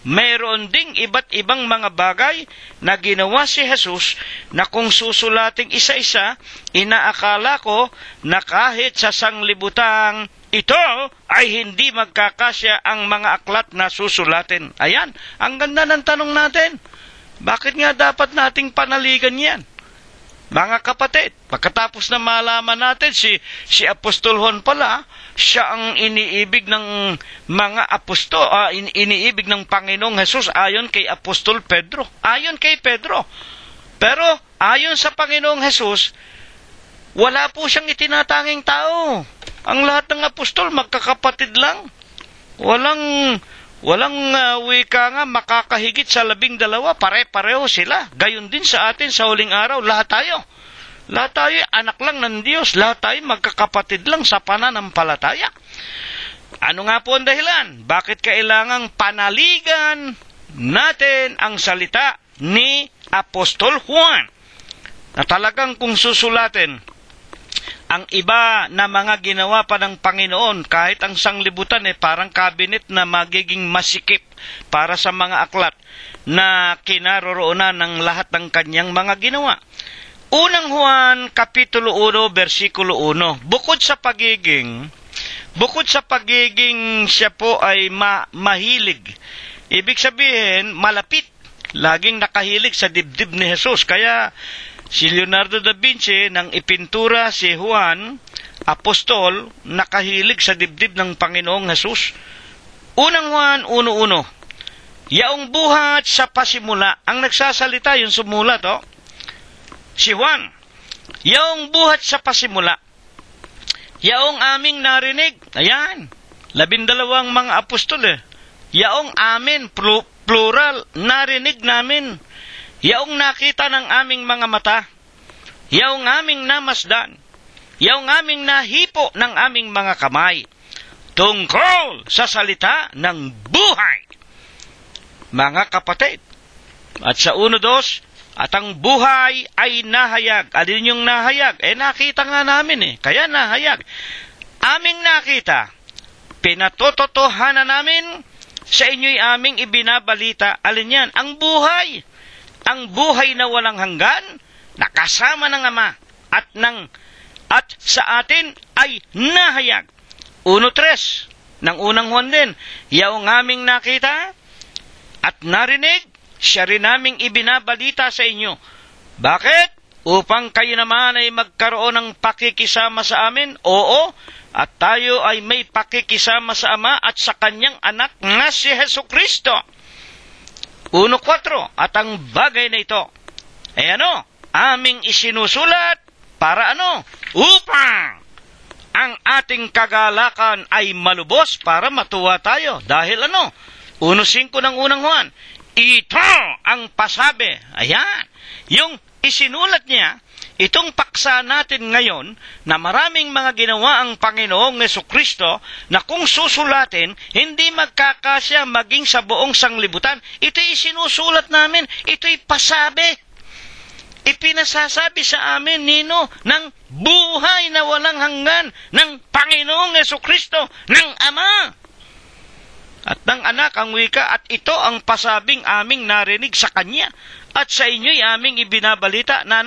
mayroon ding iba't ibang mga bagay na ginawa si Jesus na kung susulating isa-isa, inaakala ko na kahit sa sanglibutang ito ay hindi magkakasya ang mga aklat na susulatin. Ayan, ang ganda ng tanong natin. Bakit nga dapat nating panaligan yan? Mga kapatid, pagkatapos na malaman natin si Apostol Juan pala, siya ang iniibig ng mga apostol, iniibig ng Panginoong Jesus ayon kay Apostol Pedro. Ayon kay Pedro. Pero ayon sa Panginoong Jesus, wala po siyang itinatanging tao. Ang lahat ng apostol magkakapatid lang. Walang wika nga makakahigit sa 12, pare-pareho sila. Gayon din sa atin sa huling araw, lahat tayo anak lang ng Diyos, lahat tayo magkakapatid lang sa pananampalataya. Ano nga po ang dahilan? Bakit kailangang panaligan natin ang salita ni Apostol Juan? Na talagang kung susulatin ang iba na mga ginawa pa ng Panginoon, kahit ang sanglibutan parang cabinet na magiging masikip para sa mga aklat na kinaroroonan ng lahat ng kanyang mga ginawa. Unang Juan, Kapitulo 1, versikulo 1, bukod sa pagiging siya po ay mahilig, ibig sabihin malapit, laging nakahilig sa dibdib ni Jesus. Kaya si Leonardo da Vinci, nang ipintura si Juan, apostol, nakahilig sa dibdib ng Panginoong Jesus. Unang Juan 1:1, yaong buhat sa pasimula, ang nagsasalita yung sumulat, si Juan, yaong buhat sa pasimula, yaong aming narinig, ayan, 12 mga apostol, yaong amin, plural, narinig namin, yaong nakita ng aming mga mata, yaong aming namasdan, yaong aming nahipo ng aming mga kamay, tungkol sa salita ng buhay. Mga kapatid, at sa 1:2, at ang buhay ay nahayag. Alin yung nahayag? Nakita nga namin kaya nahayag. Aming nakita, pinatototohanan namin, sa inyo'y aming ibinabalita. Alin yan? Ang buhay. Ang buhay na walang hanggan, nakasama ng Ama, at sa atin ay nahayag. 1:3 ng unang Juan din, yaong aming nakita at narinig, siya rin naming ibinabalita sa inyo. Bakit? upang kayo naman ay magkaroon ng pakikisama sa amin? Oo, at tayo ay may pakikisama sa Ama at sa Kanyang anak na si Hesukristo. 1:4, at ang bagay na ito ay aming isinusulat para upang ang ating kagalakan ay malubos, para matuwa tayo. Dahil 1:5 ng unang Juan, ito ang pasabi. Ayan, yung isinulat niya, itong paksa natin ngayon na maraming mga ginawa ang Panginoong Hesukristo na kung susulatin, hindi magkakasya maging sa buong sanglibutan. Ito'y isinusulat namin, ito'y pasabi. Ipinasasabi sa amin, ng buhay na walang hanggan ng Panginoong Hesukristo, ng Ama at ng Anak ang wika, at ito ang pasabing aming narinig sa Kanya at sa inyo'y aming ibinabalita na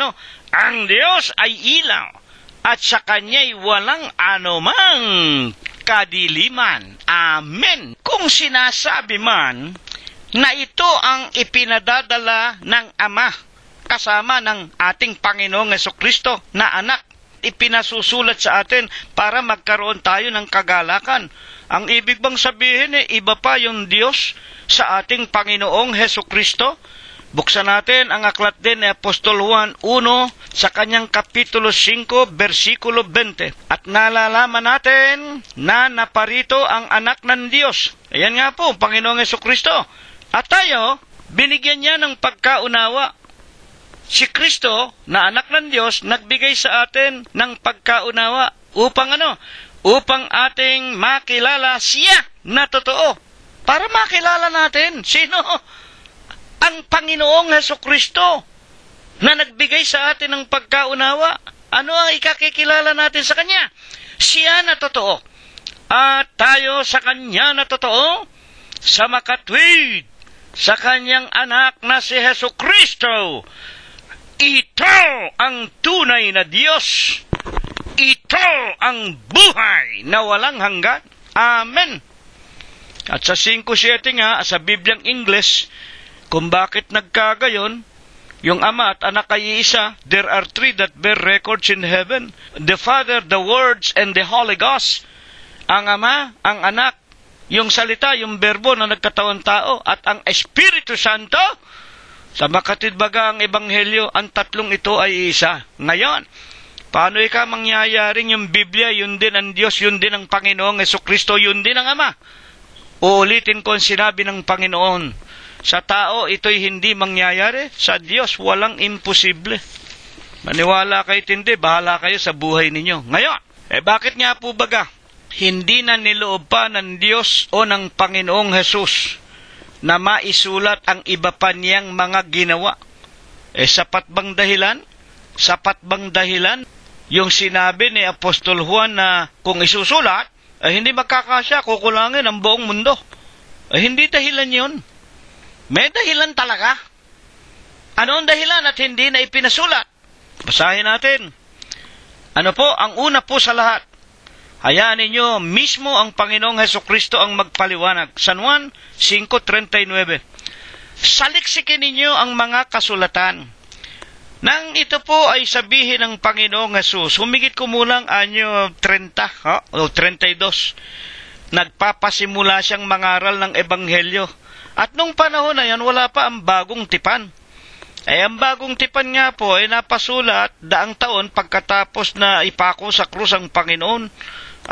ang Diyos ay ilaw at sa Kanya'y walang anumang kadiliman. Amen. Kung sinasabi man na ito ang ipinadadala ng Ama kasama ng ating Panginoong Hesukristo na anak, ipinasusulat sa atin para magkaroon tayo ng kagalakan. Ang ibig bang sabihin iba pa yung Diyos sa ating Panginoong Hesukristo? Buksan natin ang aklat din ni Apostol Juan 1 sa kanyang kapitulo 5, versikulo 20. At nalalaman natin na naparito ang anak ng Diyos. Ayan nga po, Panginoong Hesukristo. At tayo, binigyan niya ng pagkaunawa. Si Kristo, na anak ng Diyos, nagbigay sa atin ng pagkaunawa upang upang ating makilala siya na totoo. Para makilala natin sino ang Panginoong Hesukristo na nagbigay sa atin ng pagkaunawa. Ano ang ikakikilala natin sa Kanya? Siya na totoo. At tayo sa Kanya na totoo, sa makatwid, sa Kanyang anak na si Hesukristo. Ito ang tunay na Diyos. Ito ang buhay na walang hanggan. Amen. At sa 5:7 nga, sa Bibliang English, kung bakit nagkagayon, yung Ama at Anak ay isa, there are three that bear records in heaven. The Father, the Words, and the Holy Ghost. Ang Ama, ang Anak, yung salita, yung berbo na nagkatawang tao, at ang Espiritu Santo. Sa makatid baga ang Ebanghelyo, ang tatlong ito ay isa. Ngayon, paano mangyayaring yung Biblia, yun din ang Diyos, yun din ang Panginoong Hesukristo, yun din ang Ama? Uulitin ko ang sinabi ng Panginoon. Sa tao, ito'y hindi mangyayari. Sa Diyos, walang imposible. Maniwala kayo, hindi, bahala kayo sa buhay ninyo. Ngayon, bakit nga po baga? Hindi na niloob pa ng Diyos o ng Panginoong Hesus na maisulat ang iba pa niyang mga ginawa. Sapat bang dahilan? Sapat bang dahilan? Yung sinabi ni Apostol Juan na kung isusulat, hindi magkakasya, kukulangin ang buong mundo. Hindi dahilan yun. May dahilan talaga. Ano ang dahilan at hindi na ipinasulat? Basahin natin. Ano po? Ang una po sa lahat, hayaan ninyo mismo ang Panginoong Hesukristo ang magpaliwanag. San Juan 5:39. Saliksikin ninyo ang mga kasulatan. Nang ito po ay sabihin ng Panginoong Hesus, humigit kumulang anyo 30 o 32. Nagpapasimula siyang mangaral ng Ebanghelyo. At nung panahon na yan, wala pa ang bagong tipan. Ang bagong tipan nga po ay napasulat daang taon pagkatapos na ipako sa krus ang Panginoon.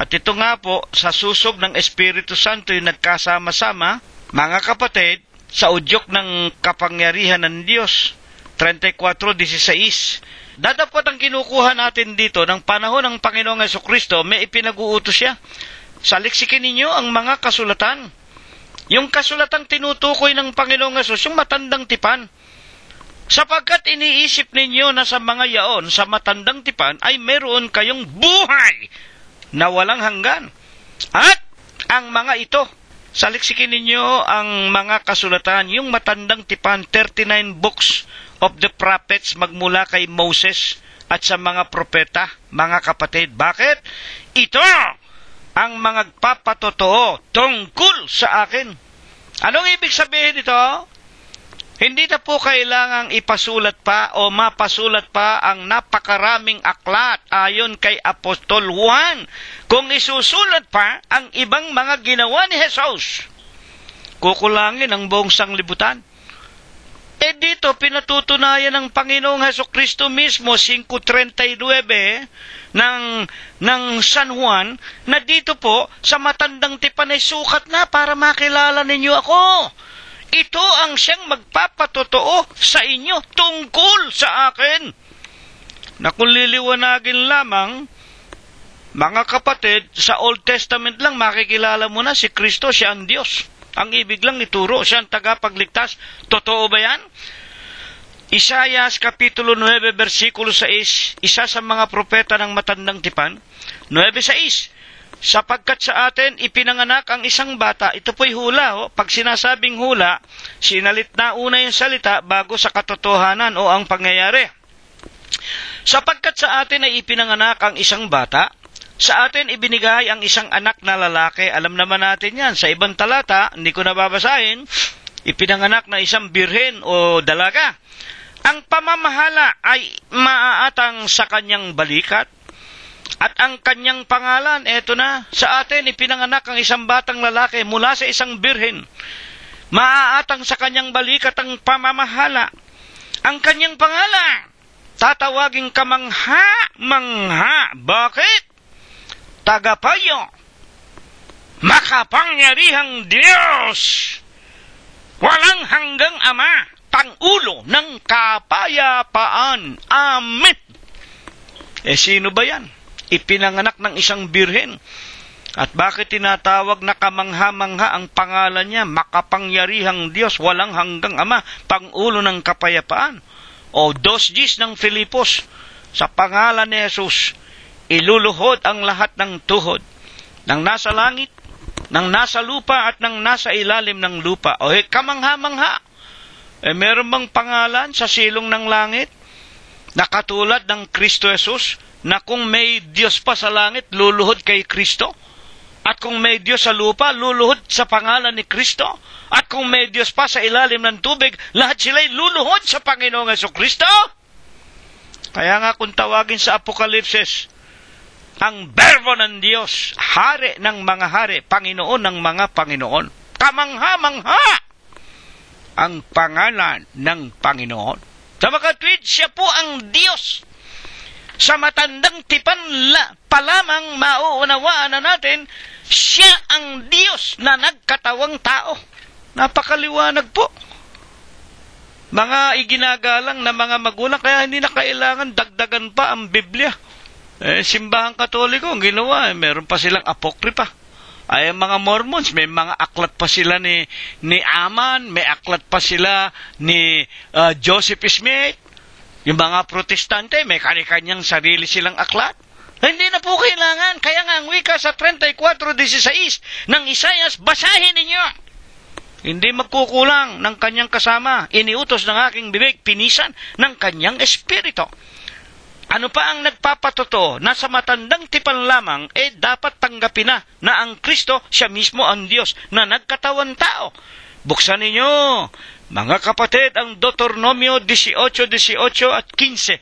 At ito nga po, sa susog ng Espiritu Santo yung nagkasama-sama, mga kapatid, sa udyok ng kapangyarihan ng Diyos. 34:16. Dadapot ang kinukuha natin dito ng panahon ng Panginoong Hesukristo, may ipinag-uutos siya. Saliksikin ninyo ang mga kasulatan. Yung kasulatang tinutukoy ng Panginoong Hesus, yung matandang tipan. Sapagkat iniisip ninyo na sa mga yaon, sa matandang tipan, ay meron kayong buhay na walang hanggan. At ang mga ito, saliksikin ninyo ang mga kasulatan, yung matandang tipan, 39 books of the prophets magmula kay Moses at sa mga propeta, mga kapatid. Bakit? Ito ang mga papatotoo tungkol sa akin. Anong ibig sabihin ito? Hindi na po kailangang ipasulat pa o mapasulat pa ang napakaraming aklat ayon kay Apostol Juan. Kung isusulat pa ang ibang mga ginawa ni Jesus, kukulangin ang buong sanglibutan. Dito pinatutunayan ng Panginoong Hesukristo mismo, 5:39 ng San Juan, na dito po sa matandang tipan ay sukat na para makilala ninyo ako. Ito ang siyang magpapatotoo sa inyo tungkol sa akin. Na kung liliwanagin lamang, mga kapatid, sa Old Testament lang makikilala mo na si Kristo, siya ang Diyos. Ang ibig lang ituro, siya ang tagapagligtas. Totoo ba yan? Isaias Kapitulo 9, versikulo 6, isa sa mga propeta ng matandang tipan, 9:6, sapagkat sa atin ipinanganak ang isang bata. Ito po'y hula. Pag sinasabing hula, sinalit na una yung salita bago sa katotohanan o ang pangyayari. Sapagkat sa atin ay ipinanganak ang isang bata, sa atin ibinigay ang isang anak na lalaki. Alam naman natin yan. Sa ibang talata, hindi ko nababasahin, ipinanganak na isang birhen o dalaga. Ang pamamahala ay maaatang sa kanyang balikat, at ang kanyang pangalan, eto na, sa atin ipinanganak ang isang batang lalaki mula sa isang birhen. Maaatang sa kanyang balikat ang pamamahala. Ang kanyang pangalan, tatawaging kamangha-mangha. Bakit? Tagapayo, makapangyarihang Diyos, walang hanggang Ama, Pangulo ng kapayapaan. Amen. Sino ba yan? Ipinanganak ng isang birhen. At bakit tinatawag na kamangha-mangha ang pangalan niya? Makapangyarihang Diyos, walang hanggang Ama, Pangulo ng kapayapaan. O 2:10 ng Filipos, sa pangalan ni Jesus, iluluhod ang lahat ng tuhod, ng nasa langit, ng nasa lupa, at ng nasa ilalim ng lupa. O kamangha-mangha. Meron bang pangalan sa silong ng langit na katulad ng Kristo Jesus, na kung may Diyos pa sa langit, luluhod kay Kristo? At kung may Diyos sa lupa, luluhod sa pangalan ni Kristo? At kung may Diyos pa sa ilalim ng tubig, lahat sila'y luluhod sa Panginoong Hesukristo? Kaya nga kung tawagin sa Apokalipsis, ang Berbo ng Diyos, Hari ng mga hari, Panginoon ng mga Panginoon. Kamangha-mangha ang pangalan ng Panginoon. Sa mga tweet, siya po ang Diyos. Sa matandang tipan pa lamang mauunawaan na natin, siya ang Diyos na nagkatawang tao. Napakaliwanag po. Mga iginagalang na mga magulang, kaya hindi na kailangan dagdagan pa ang Biblia. Simbahang Katoliko, ang ginawa, meron pa silang apokripa. Ay, mga Mormons, may mga aklat pa sila ni Aman, may aklat pa sila ni Joseph Smith. Yung mga Protestante, may kani-kanyang sarili silang aklat. Hindi na po kailangan. Kaya nga ang wika sa 34:16 ng Isaias, basahin ninyo. Hindi magkukulang ng kanyang kasama. Iniutos ng aking bibig, pinisan ng kanyang espiritu. Ano pa ang nagpapatotoo na sa matandang tipan lamang, dapat tanggapin na ang Kristo, siya mismo ang Diyos na nagkatawan tao. Buksan ninyo, mga kapatid, ang Deuteronomio 18:18 at 15.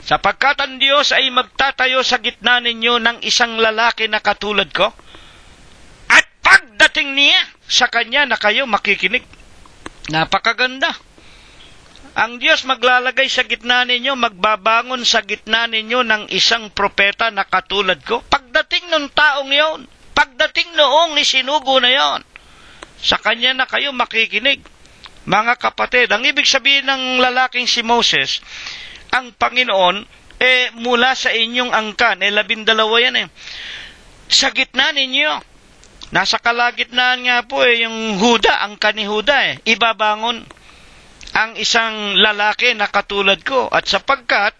Sapagkat ang Diyos ay magtatayo sa gitna ninyo ng isang lalaki na katulad ko, at pagdating niya, sa kanya na kayo makikinig. Napakaganda. Ang Diyos maglalagay sa gitna ninyo, magbabangon sa gitna ninyo ng isang propeta na katulad ko. Pagdating ng taong yon, pagdating noong isinugo na yon, sa kanya na kayo makikinig. Mga kapatid, ang ibig sabihin ng lalaking si Moses, ang Panginoon, mula sa inyong angkan, 12 yan sa gitna ninyo. Nasa kalagitnaan nga po yung Huda, angkan ni Huda ibabangon ang isang lalaki na katulad ko. At sapagkat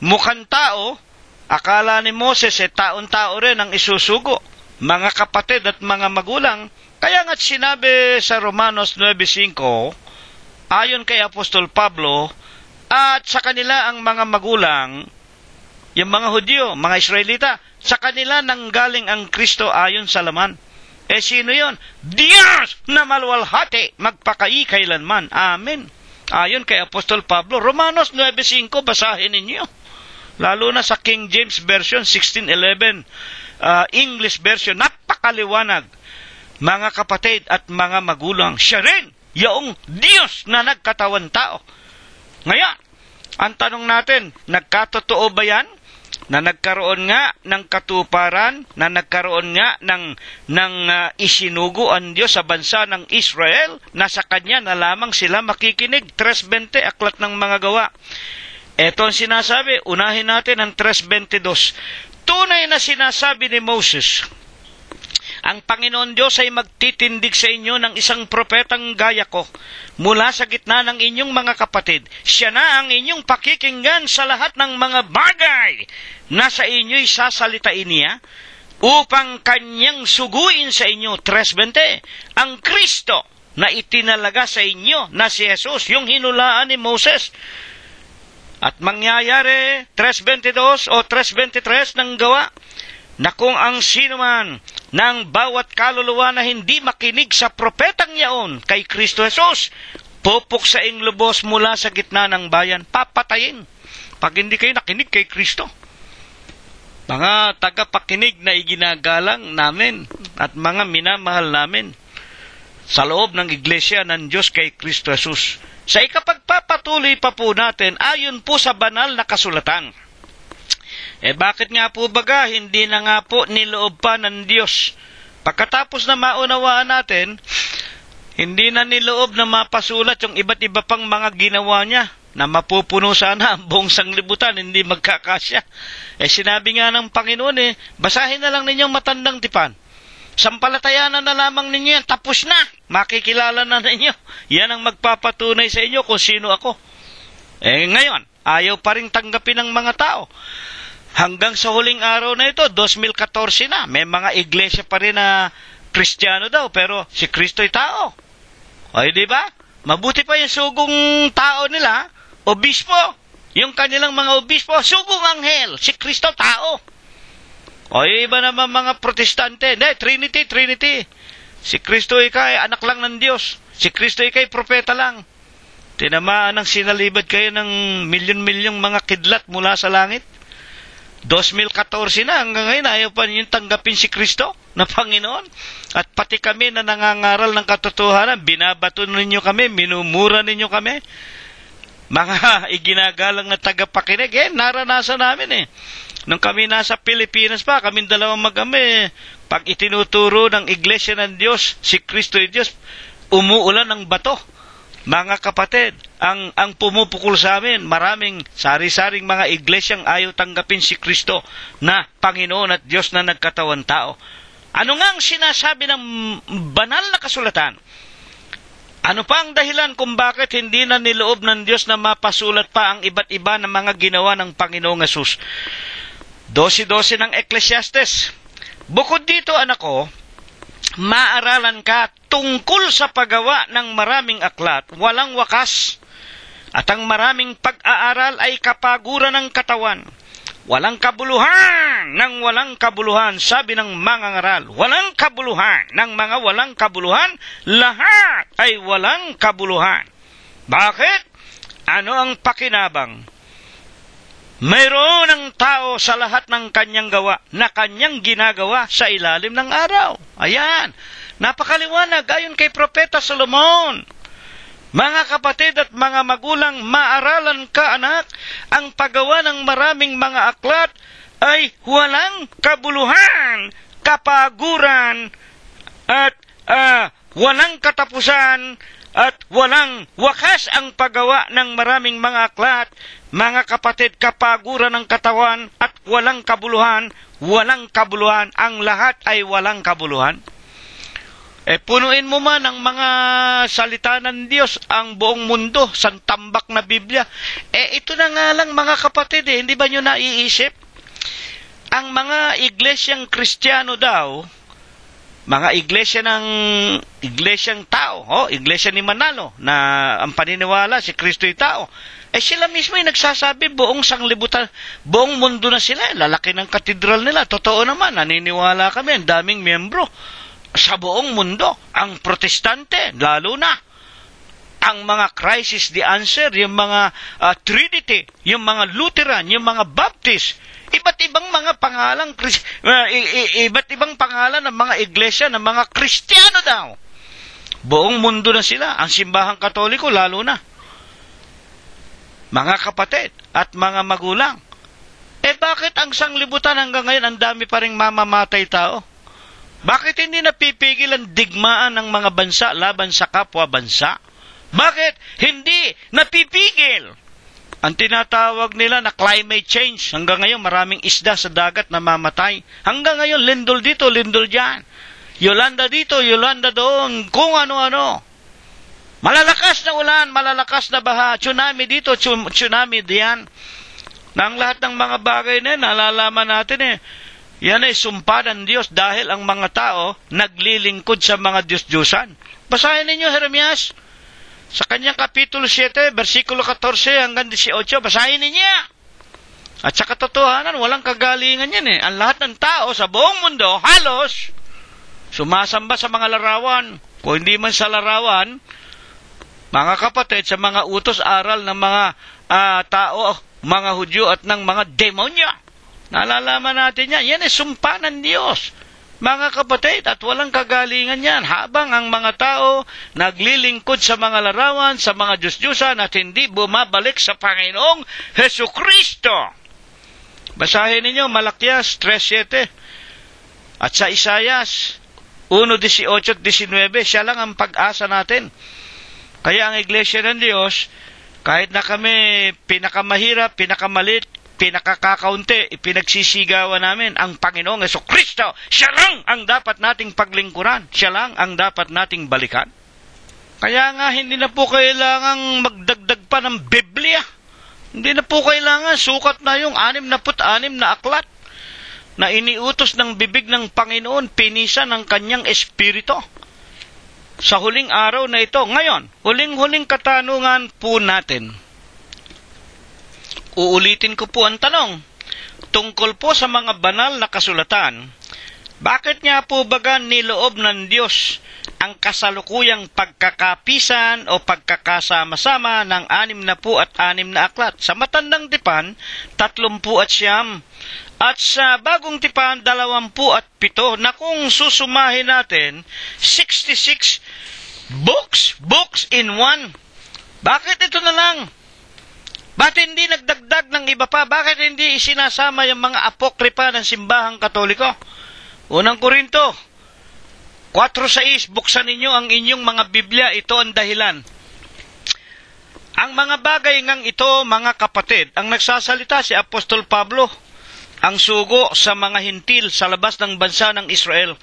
mukhang tao, akala ni Moses taon-tao rin ang isusugo. Mga kapatid at mga magulang, kaya nga't sinabi sa Romanos 9:5, ayon kay Apostol Pablo, at sa kanila ang mga magulang, yung mga Hudyo, mga Israelita, sa kanila nanggaling ang Kristo ayon sa laman. Sino yon? Diyos na maluwalhati, magpakaikailanman. Amen. Ayon kay Apostol Pablo, Romanos 9:5, basahin ninyo. Lalo na sa King James Version, 1611, English Version, napakaliwanag. Mga kapatid at mga magulang, siya rin, yaong Diyos na nagkatawan tao. Ngayon, ang tanong natin, nagkatotoo ba yan? Na nagkaroon nga ng katuparan, na nagkaroon nga ng isinugo ang Diyos sa bansa ng Israel, na sa Kanya na lamang sila makikinig. 3:20, Aklat ng Mga Gawa. Ito ang sinasabi, unahin natin ang 3:22. Tunay na sinasabi ni Moses, ang Panginoon Diyos ay magtitindig sa inyo ng isang propetang gaya ko mula sa gitna ng inyong mga kapatid. Siya na ang inyong pakikinggan sa lahat ng mga bagay na sa inyo'y sasalitain niya upang kanyang suguin sa inyo. 3:20, ang Kristo na itinalaga sa inyo na si Jesus, yung hinulaan ni Moses. At mangyayari, 3:22 o 3:23 ng Gawa, na kung ang sinuman ng bawat kaluluwa na hindi makinig sa propetang yaon kay Kristo Jesus, pupuksaing lubos mula sa gitna ng bayan, papatayin. Pag hindi kayo nakinig kay Kristo. Mga tagapakinig na iginagalang namin at mga minamahal namin sa loob ng iglesia ng Diyos kay Kristo Jesus. Sa ikapagpapatuloy pa po natin, ayon po sa banal na kasulatan. Bakit nga po baga, hindi na nga po niloob pa ng Diyos? Pagkatapos na maunawaan natin, hindi na niloob na mapasulat yung iba't iba pang mga ginawa niya, na mapupuno sana ang buong sanglibutan, hindi magkakasya. Sinabi nga ng Panginoon, basahin na lang ninyong Matandang Tipan. Sampalatayanan na lamang ninyo yan, tapos na. Makikilala na ninyo. Yan ang magpapatunay sa inyo kung sino ako. Ngayon, ayaw pa rin tanggapin ng mga tao. Hanggang sa huling araw na ito, 2014 na, may mga iglesia pa rin na Kristiyano daw, pero si Kristo'y tao. Di ba? Mabuti pa yung sugong tao nila, obispo. Yung kanilang mga obispo, sugong anghel. Si Kristo tao. Iba naman mga protestante. Trinity. Si Kristo ikay anak lang ng Diyos. Si Kristo ikay propeta lang. Tinamaan ng sinalibad kayo ng milyon-milyong mga kidlat mula sa langit. 2014 na, hanggang ngayon ayaw pa ninyong tanggapin si Kristo na Panginoon. At pati kami na nangangaral ng katotohanan, binabato ninyo kami, minumura ninyo kami. Mga iginagalang na tagapakinig, naranasan namin Nung kami nasa Pilipinas pa, kami dalawang mag-ama, pag itinuturo ng Iglesia ng Diyos, si Kristo ay Diyos, umuulan ng bato. Mga kapatid, ang pumupukol sa amin, maraming sari-saring mga iglesyang ayaw tanggapin si Kristo na Panginoon at Diyos na nagkatawan tao. Ano nga ang sinasabi ng banal na kasulatan? Ano pa ang dahilan kung bakit hindi na niloob ng Diyos na mapasulat pa ang iba't iba na mga ginawa ng Panginoong Hesus? 12:12 ng Ecclesiastes. Bukod dito, anak ko, maaralan ka tungkol sa paggawa ng maraming aklat, walang wakas, at ang maraming pag-aaral ay kapaguran ng katawan. Walang kabuluhan ng walang kabuluhan, sabi ng mangangaral. Walang kabuluhan ng mga walang kabuluhan, lahat ay walang kabuluhan. Bakit? Ano ang pakinabang? Mayroon ang tao sa lahat ng kanyang gawa na kanyang ginagawa sa ilalim ng araw. Ayan, napakaliwanag ayon kay Propeta Solomon. Mga kapatid at mga magulang, maaralan ka anak, ang paggawa ng maraming mga aklat ay walang kabuluhan, kapaguran, at walang katapusan, at walang wakas ang paggawa ng maraming mga aklat. Mga kapatid, kapaguran ng katawan at walang kabuluhan, ang lahat ay walang kabuluhan. Punuin mo man ang mga salita ng Diyos, ang buong mundo, sa tambak na Biblia. Ito na nga lang mga kapatid, hindi ba nyo naiisip? Ang mga iglesyang Kristiyano daw, mga iglesyang tao, iglesia ni Manalo, na ang paniniwala si Kristo'y tao, sila mismo ay nagsasabi, buong sanglibutan, buong mundo na sila, lalaki ng katedral nila. Totoo naman, naniniwala kami, ang daming miyembro. sa buong mundo. Ang protestante, lalo na. Ang mga crisis the answer, yung mga Trinity, yung mga Lutheran, yung mga Baptist, iba't ibang mga pangalan, iba't ibang pangalan ng mga iglesia, ng mga Kristiyano daw. Buong mundo na sila. Ang simbahang Katoliko, lalo na. Mga kapatid at mga magulang. Bakit ang sanglibutan hanggang ngayon ang dami pa ring mamamatay tao? Bakit hindi napipigil ang digmaan ng mga bansa laban sa kapwa bansa? Bakit hindi napipigil ang tinatawag nila na climate change? Hanggang ngayon maraming isda sa dagat na mamatay. Hanggang ngayon lindol dito, lindol dyan. Yolanda dito, Yolanda doon, kung ano-ano. Malalakas na ulan, malalakas na baha, tsunami dito, tsunami diyan. Nang lahat ng mga bagay na yan, nalalaman natin yan ay sumpa ng Diyos dahil ang mga tao naglilingkod sa mga Diyos-Diyosan. Basahin ninyo Jeremias sa kanyang kapitulo 7, versikulo 14 hanggang 18, basahin ninyo. At sa katotohanan, walang kagalingan yan Ang lahat ng tao sa buong mundo, halos, sumasamba sa mga larawan. Kung hindi man sa larawan, mga kapatid, sa mga utos-aral ng mga tao, mga Hudyo at ng mga demonyo. Nalalaman natin yan. Yan ay sumpa ng Diyos, mga kapatid, at walang kagalingan yan. Habang ang mga tao naglilingkod sa mga larawan, sa mga Diyos-Diyosan at hindi bumabalik sa Panginoong Hesukristo. Basahin ninyo Malakias 3:7 at sa Isayas 1:18 at 19. Siya lang ang pag-asa natin. Kaya ang Iglesia ng Diyos, kahit na kami pinakamahirap, pinakamalit, pinakakakaunti, ipinagsisigawan namin ang Panginoong Hesukristo. Siya lang ang dapat nating paglingkuran. Siya lang ang dapat nating balikan. Kaya nga hindi na po kailangang magdagdag pa ng Biblia. Hindi na po kailangan, sukat na yung 66 na aklat na iniutos ng bibig ng Panginoon, pinisa ng kanyang espiritu. Sa huling araw na ito, ngayon, huling-huling katanungan po natin. Uulitin ko po ang tanong, tungkol po sa mga banal na kasulatan, bakit nga po baga niloob ng Diyos ang kasalukuyang pagkakapisan o pagkakasama-sama ng 66 na aklat? Sa Matandang Tipan, 39, at sa Bagong Tipan, 27, na kung susumahin natin, 66 books in one. Bakit ito na lang? Bakit hindi nagdagdag ng iba pa? Bakit hindi isinasama yung mga apokripa ng simbahang Katoliko? Unang Korinto 4:6, buksan ninyo ang inyong mga Biblia, ito ang dahilan. Ang mga bagay ngang ito, mga kapatid, ang nagsasalita si Apostol Pablo, ang sugo sa mga hintil sa labas ng bansa ng Israel.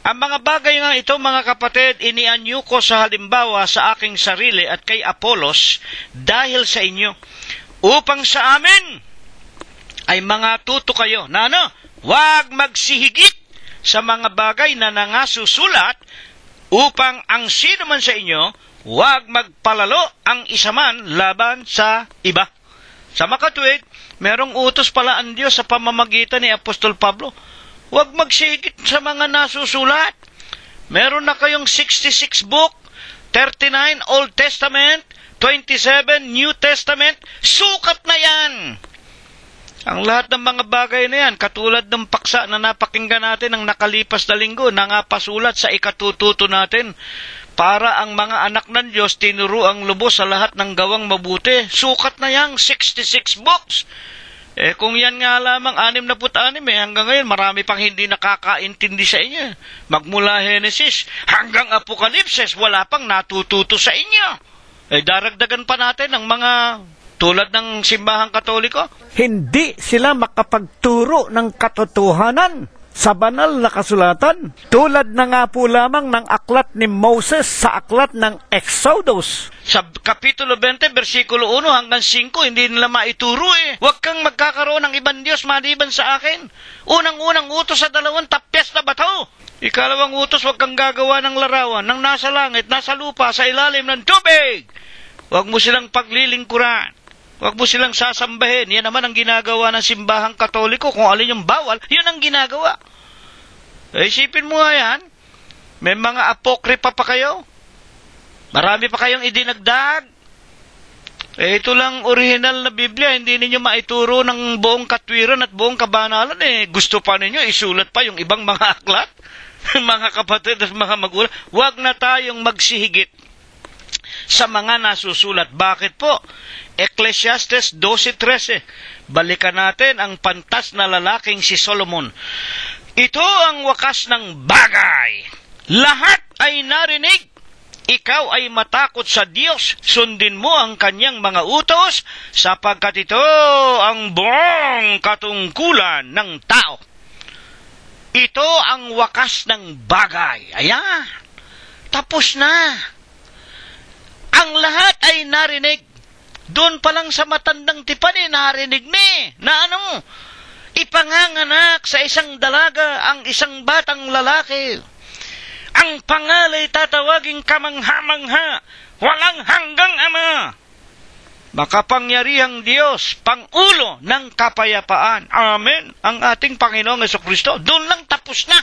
Ang mga bagay nga ito, mga kapatid, inianyo ko sa halimbawa sa aking sarili at kay Apolos dahil sa inyo, upang sa amin ay mga tuto kayo na huwag magsihigit sa mga bagay na nangasusulat, upang ang sino man sa inyo huwag magpalalo ang isa man laban sa iba. Sa makatuwid, merong utos pala ang Diyos sa pamamagitan ni Apostol Pablo. Huwag magsigit sa mga nasusulat. Meron na kayong 66 book, 39 Old Testament, 27 New Testament. Sukat na yan. Ang lahat ng mga bagay na yan, katulad ng paksa na napakinggan natin ng nakalipas na linggo, nangapasulat sa ikatututo natin, para ang mga anak ng Diyos tinuro ang lubos sa lahat ng gawang mabuti. Sukat na yang 66 books. Kung yan nga lamang 66, hanggang ngayon marami pang hindi nakakaintindi sa inyo. Magmula Genesis hanggang Apokalipsis, wala pang natututo sa inyo. Daragdagan pa natin ang mga tulad ng simbahang Katoliko. Hindi sila makapagturo ng katotohanan sa banal na kasulatan. Tulad na nga po lamang ng aklat ni Moses sa aklat ng Exodus. Sa Kapitulo 20, versikulo 1 hanggang 5, hindi nila maituro Huwag kang magkakaroon ng ibang Diyos maliban sa akin. Unang-unang utos sa 2 tapyas na bato. Ikalawang utos, huwag kang gagawa ng larawan ng nasa langit, nasa lupa, sa ilalim ng tubig. Huwag mo silang paglilingkuran. Huwag mo silang sasambahin. Yan naman ang ginagawa ng simbahang Katoliko. Kung alin yung bawal, yun ang ginagawa. Isipin mo nga yan. May mga apokripa pa kayo? Marami pa kayong idinagdag? Ito lang original na Biblia, hindi ninyo maituro ng buong katwiran at buong kabanalan. Gusto pa ninyo isulat pa yung ibang mga aklat? Mga kapatid at mga magulang, huwag na tayong magsihigit sa mga nasusulat. Bakit po? Ecclesiastes 12:13. Balikan natin ang pantas na lalaking si Solomon. Ito ang wakas ng bagay. Lahat ay narinig. Ikaw ay matakot sa Diyos. Sundin mo ang kanyang mga utos sapagkat ito ang buong katungkulan ng tao. Ito ang wakas ng bagay. Ayan. Tapos na. Ang lahat ay narinig. Doon pa lang sa matandang tipan narinig na ano? Ipanganganak sa isang dalaga ang isang batang lalaki. Ang pangalay tatawaging kamangha-mangha, walang hanggang ama. Makapangyarihang Diyos, Pangulo ng kapayapaan. Amen. Ang ating Panginoong Jesucristo. Doon lang tapos na.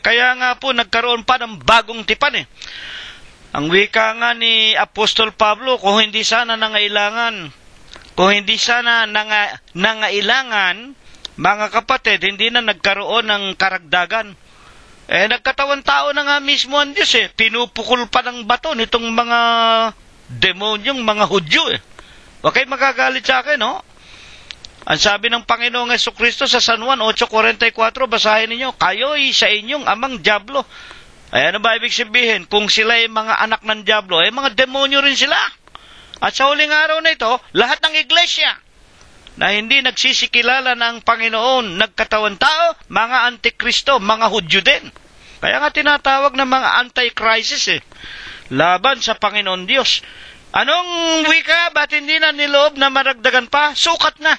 Kaya nga po nagkaroon pa ng bagong tipan. Ang wika nga ni Apostol Pablo, kung hindi sana nangailangan, mga kapatid, hindi na nagkaroon ng karagdagan. Nagkatawan tao na nga mismo ang Diyos. Pinupukol pa ng bato nitong mga demonyong mga Hudyo. Huwag kayo magagalit sa akin, no? Ang sabi ng Panginoong Jesucristo sa San Juan 8:44, basahin ninyo, kayo'y sa inyong amang dyablo. Ano ba ibig sabihin? Kung sila ay mga anak ng dyablo, mga demonyo rin sila. At sa huling araw na ito, lahat ng iglesia na hindi nagsisikilala ng Panginoon, nagkatawan tao, mga antikristo, mga Hudyo din. Kaya nga tinatawag ng mga anti-crisis laban sa Panginoon Diyos. Anong wika? Ba't hindi na niloob na maragdagan pa? Sukat na.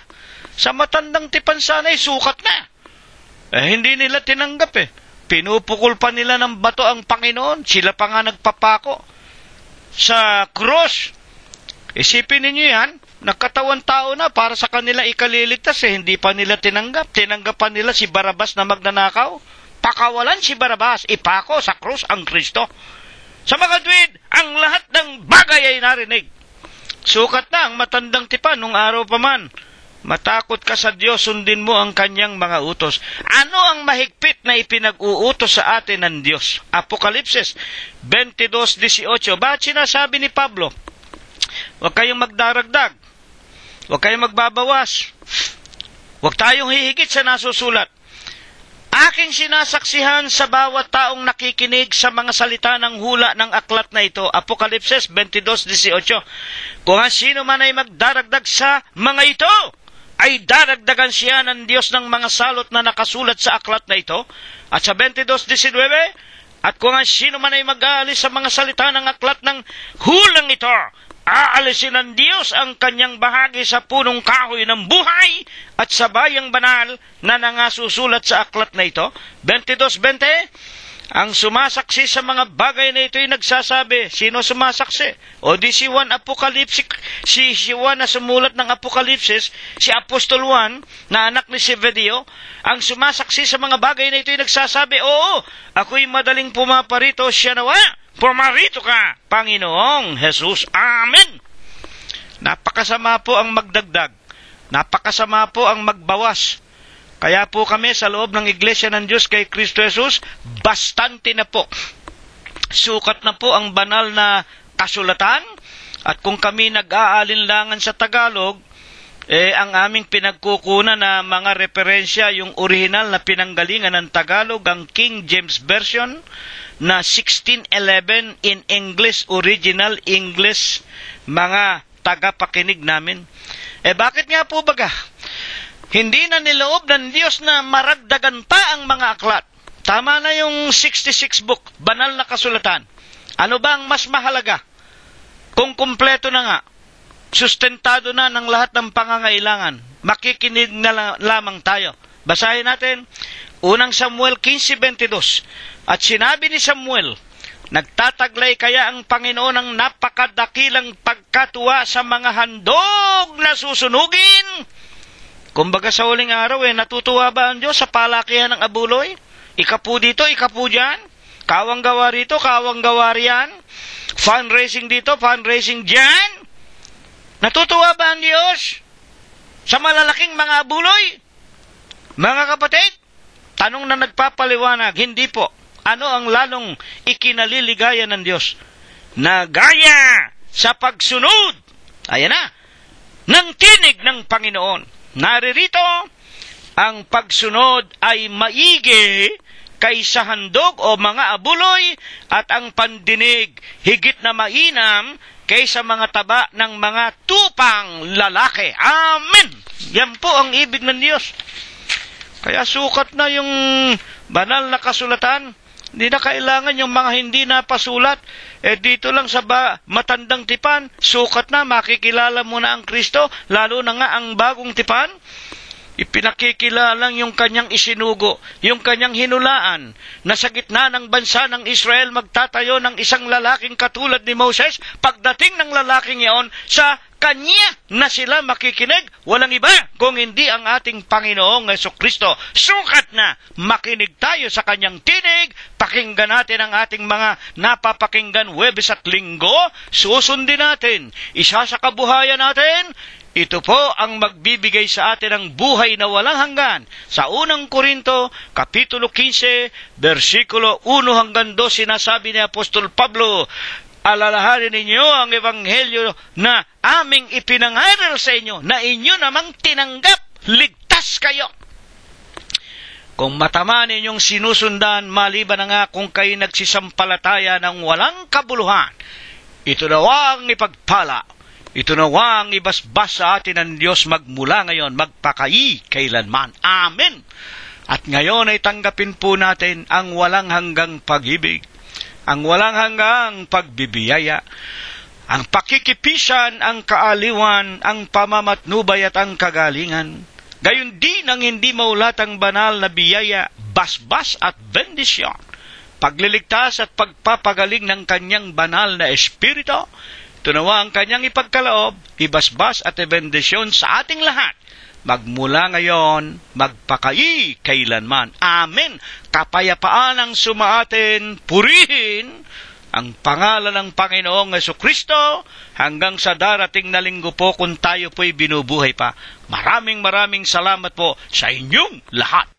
Sa matandang tipan sana'y sukat na. Hindi nila tinanggap Pinupukol pa nila ng bato ang Panginoon. Sila pa nga nagpapako sa cross. Isipin ninyo yan, nagkatawan tao na para sa kanila ikaliligtas hindi pa nila tinanggap. Tinanggapan nila si Barabas na magnanakaw. Pakawalan si Barabas, ipako sa krus ang Kristo. Sa mga tuwid, ang lahat ng bagay ay narinig. Sukat na ang matandang tipan nung araw pa man. Matakot ka sa Diyos, sundin mo ang kanyang mga utos. Ano ang mahigpit na ipinag-uutos sa atin ng Diyos? Apokalipsis 22:18. Bakit sinasabi ni Pablo? Huwag kayong magdaragdag. Huwag kayong magbabawas. Huwag tayong hihigit sa nasusulat. Aking sinasaksihan sa bawat taong nakikinig sa mga salita ng hula ng aklat na ito. Apokalipsis 22:18. Kung sino man ay magdaragdag sa mga ito, ay daragdagan siya ng Diyos ng mga salot na nakasulat sa aklat na ito. At sa 22:19, at kung sino man ay mag-aalis sa mga salita ng aklat ng hulang ito, aalisin ng Diyos ang kanyang bahagi sa punong kahoy ng buhay at sa bayang banal na nangasusulat sa aklat na ito. 22:20, ang sumasaksi sa mga bagay na ito ay nagsasabi. Sino sumasaksi? O di si Juan Apokalipsis, si Juan na sumulat ng Apokalipsis, si Apostol Juan na anak ni Zebedeo, ang sumasaksi sa mga bagay na ito ay nagsasabi, oo, ako'y madaling pumaparito, siya nawa. Pumarito ka, Panginoong Jesus. Amen. Napakasama po ang magdagdag. Napakasama po ang magbawas. Kaya po kami sa loob ng Iglesia ng Diyos kay Kristo Jesus, bastante na po. Sukat na po ang banal na kasulatan. At kung kami nag-aalinlangan sa Tagalog, ang aming pinagkukunan na mga referensya, yung original na pinanggalingan ng Tagalog, ang King James Version, na 1611 in English, original English, mga tagapakinig namin. Bakit nga po baga? Hindi na niloob ng Diyos na maragdagan pa ang mga aklat. Tama na yung 66 book, banal na kasulatan. Ano ba ang mas mahalaga? Kung kumpleto na nga, sustentado na ng lahat ng pangangailangan, makikinig na lamang tayo. Basahin natin, unang Samuel 15:22. At sinabi ni Samuel, nagtataglay kaya ang Panginoon ng napakadakilang pagkatuwa sa mga handog na susunugin? Kumbaga sa huling araw, natutuwa ba ang Diyos sa palakihan ng abuloy? Ikapu dito, ikapu dyan. Kawang gawa rito, kawang gawa riyan. Fundraising dito, fundraising dyan. Natutuwa ba ang Diyos sa malalaking mga buloy? Mga kapatid, tanong na nagpapaliwanag, hindi po. Ano ang lalong ikinaliligaya ng Diyos? Na gaya sa pagsunod, ayan na, ng tinig ng Panginoon. Naririto, ang pagsunod ay maigi kaysa handog o mga abuloy, at ang pandinig higit na mainam kaysa mga taba ng mga tupang lalaki. Amen! Yan po ang ibig ng Diyos. Kaya sukat na yung banal na kasulatan. Hindi na kailangan yung mga hindi napasulat. Dito lang sa matandang tipan, sukat na, makikilala mo na ang Kristo, lalo na nga ang bagong tipan. Ipinakikilalang yung kanyang isinugo, yung kanyang hinulaan, na sa gitna ng bansa ng Israel magtatayo ng isang lalaking katulad ni Moses. Pagdating ng lalaking iyon, sa kanya na sila makikinig, walang iba kung hindi ang ating Panginoong Jesucristo. Sukat na makinig tayo sa kanyang tinig, pakinggan natin ang ating mga napapakinggan Huwebes at Linggo, susundin natin, isa sa kabuhayan natin. Ito po ang magbibigay sa atin ng buhay na walang hanggan. Sa unang Korinto, Kapitulo 15, versikulo 1 hanggang 2, sinasabi ni Apostol Pablo, alalahanin ninyo ang ebanghelyo na aming ipinangaral sa inyo, na inyo namang tinanggap, ligtas kayo. Kung matama ninyong sinusundan, maliban na nga kung kayo nagsisampalataya ng walang kabuluhan, ito daw ang ipagpala. Ito nawa ang ibasbas sa atin ng Diyos magmula ngayon, magpakai kailanman. Amen! At ngayon ay tanggapin po natin ang walang hanggang pag-ibig, ang walang hanggang pagbibiyaya, ang pakikipisan, ang kaaliwan, ang pamamatnubay at ang kagalingan. Gayon din ang hindi maulat ang banal na biyaya, basbas at bendisyon, pagliligtas at pagpapagaling ng kanyang banal na espiritu. Tunawa ang kanyang ipagkaloob, ibasbas at ibendisyon sa ating lahat, magmula ngayon, magpakai kailanman. Amen! Kapayapaan ang sumaatin, purihin ang pangalan ng Panginoong Jesucristo hanggang sa darating na linggo po kung tayo po'y binubuhay pa. Maraming salamat po sa inyong lahat.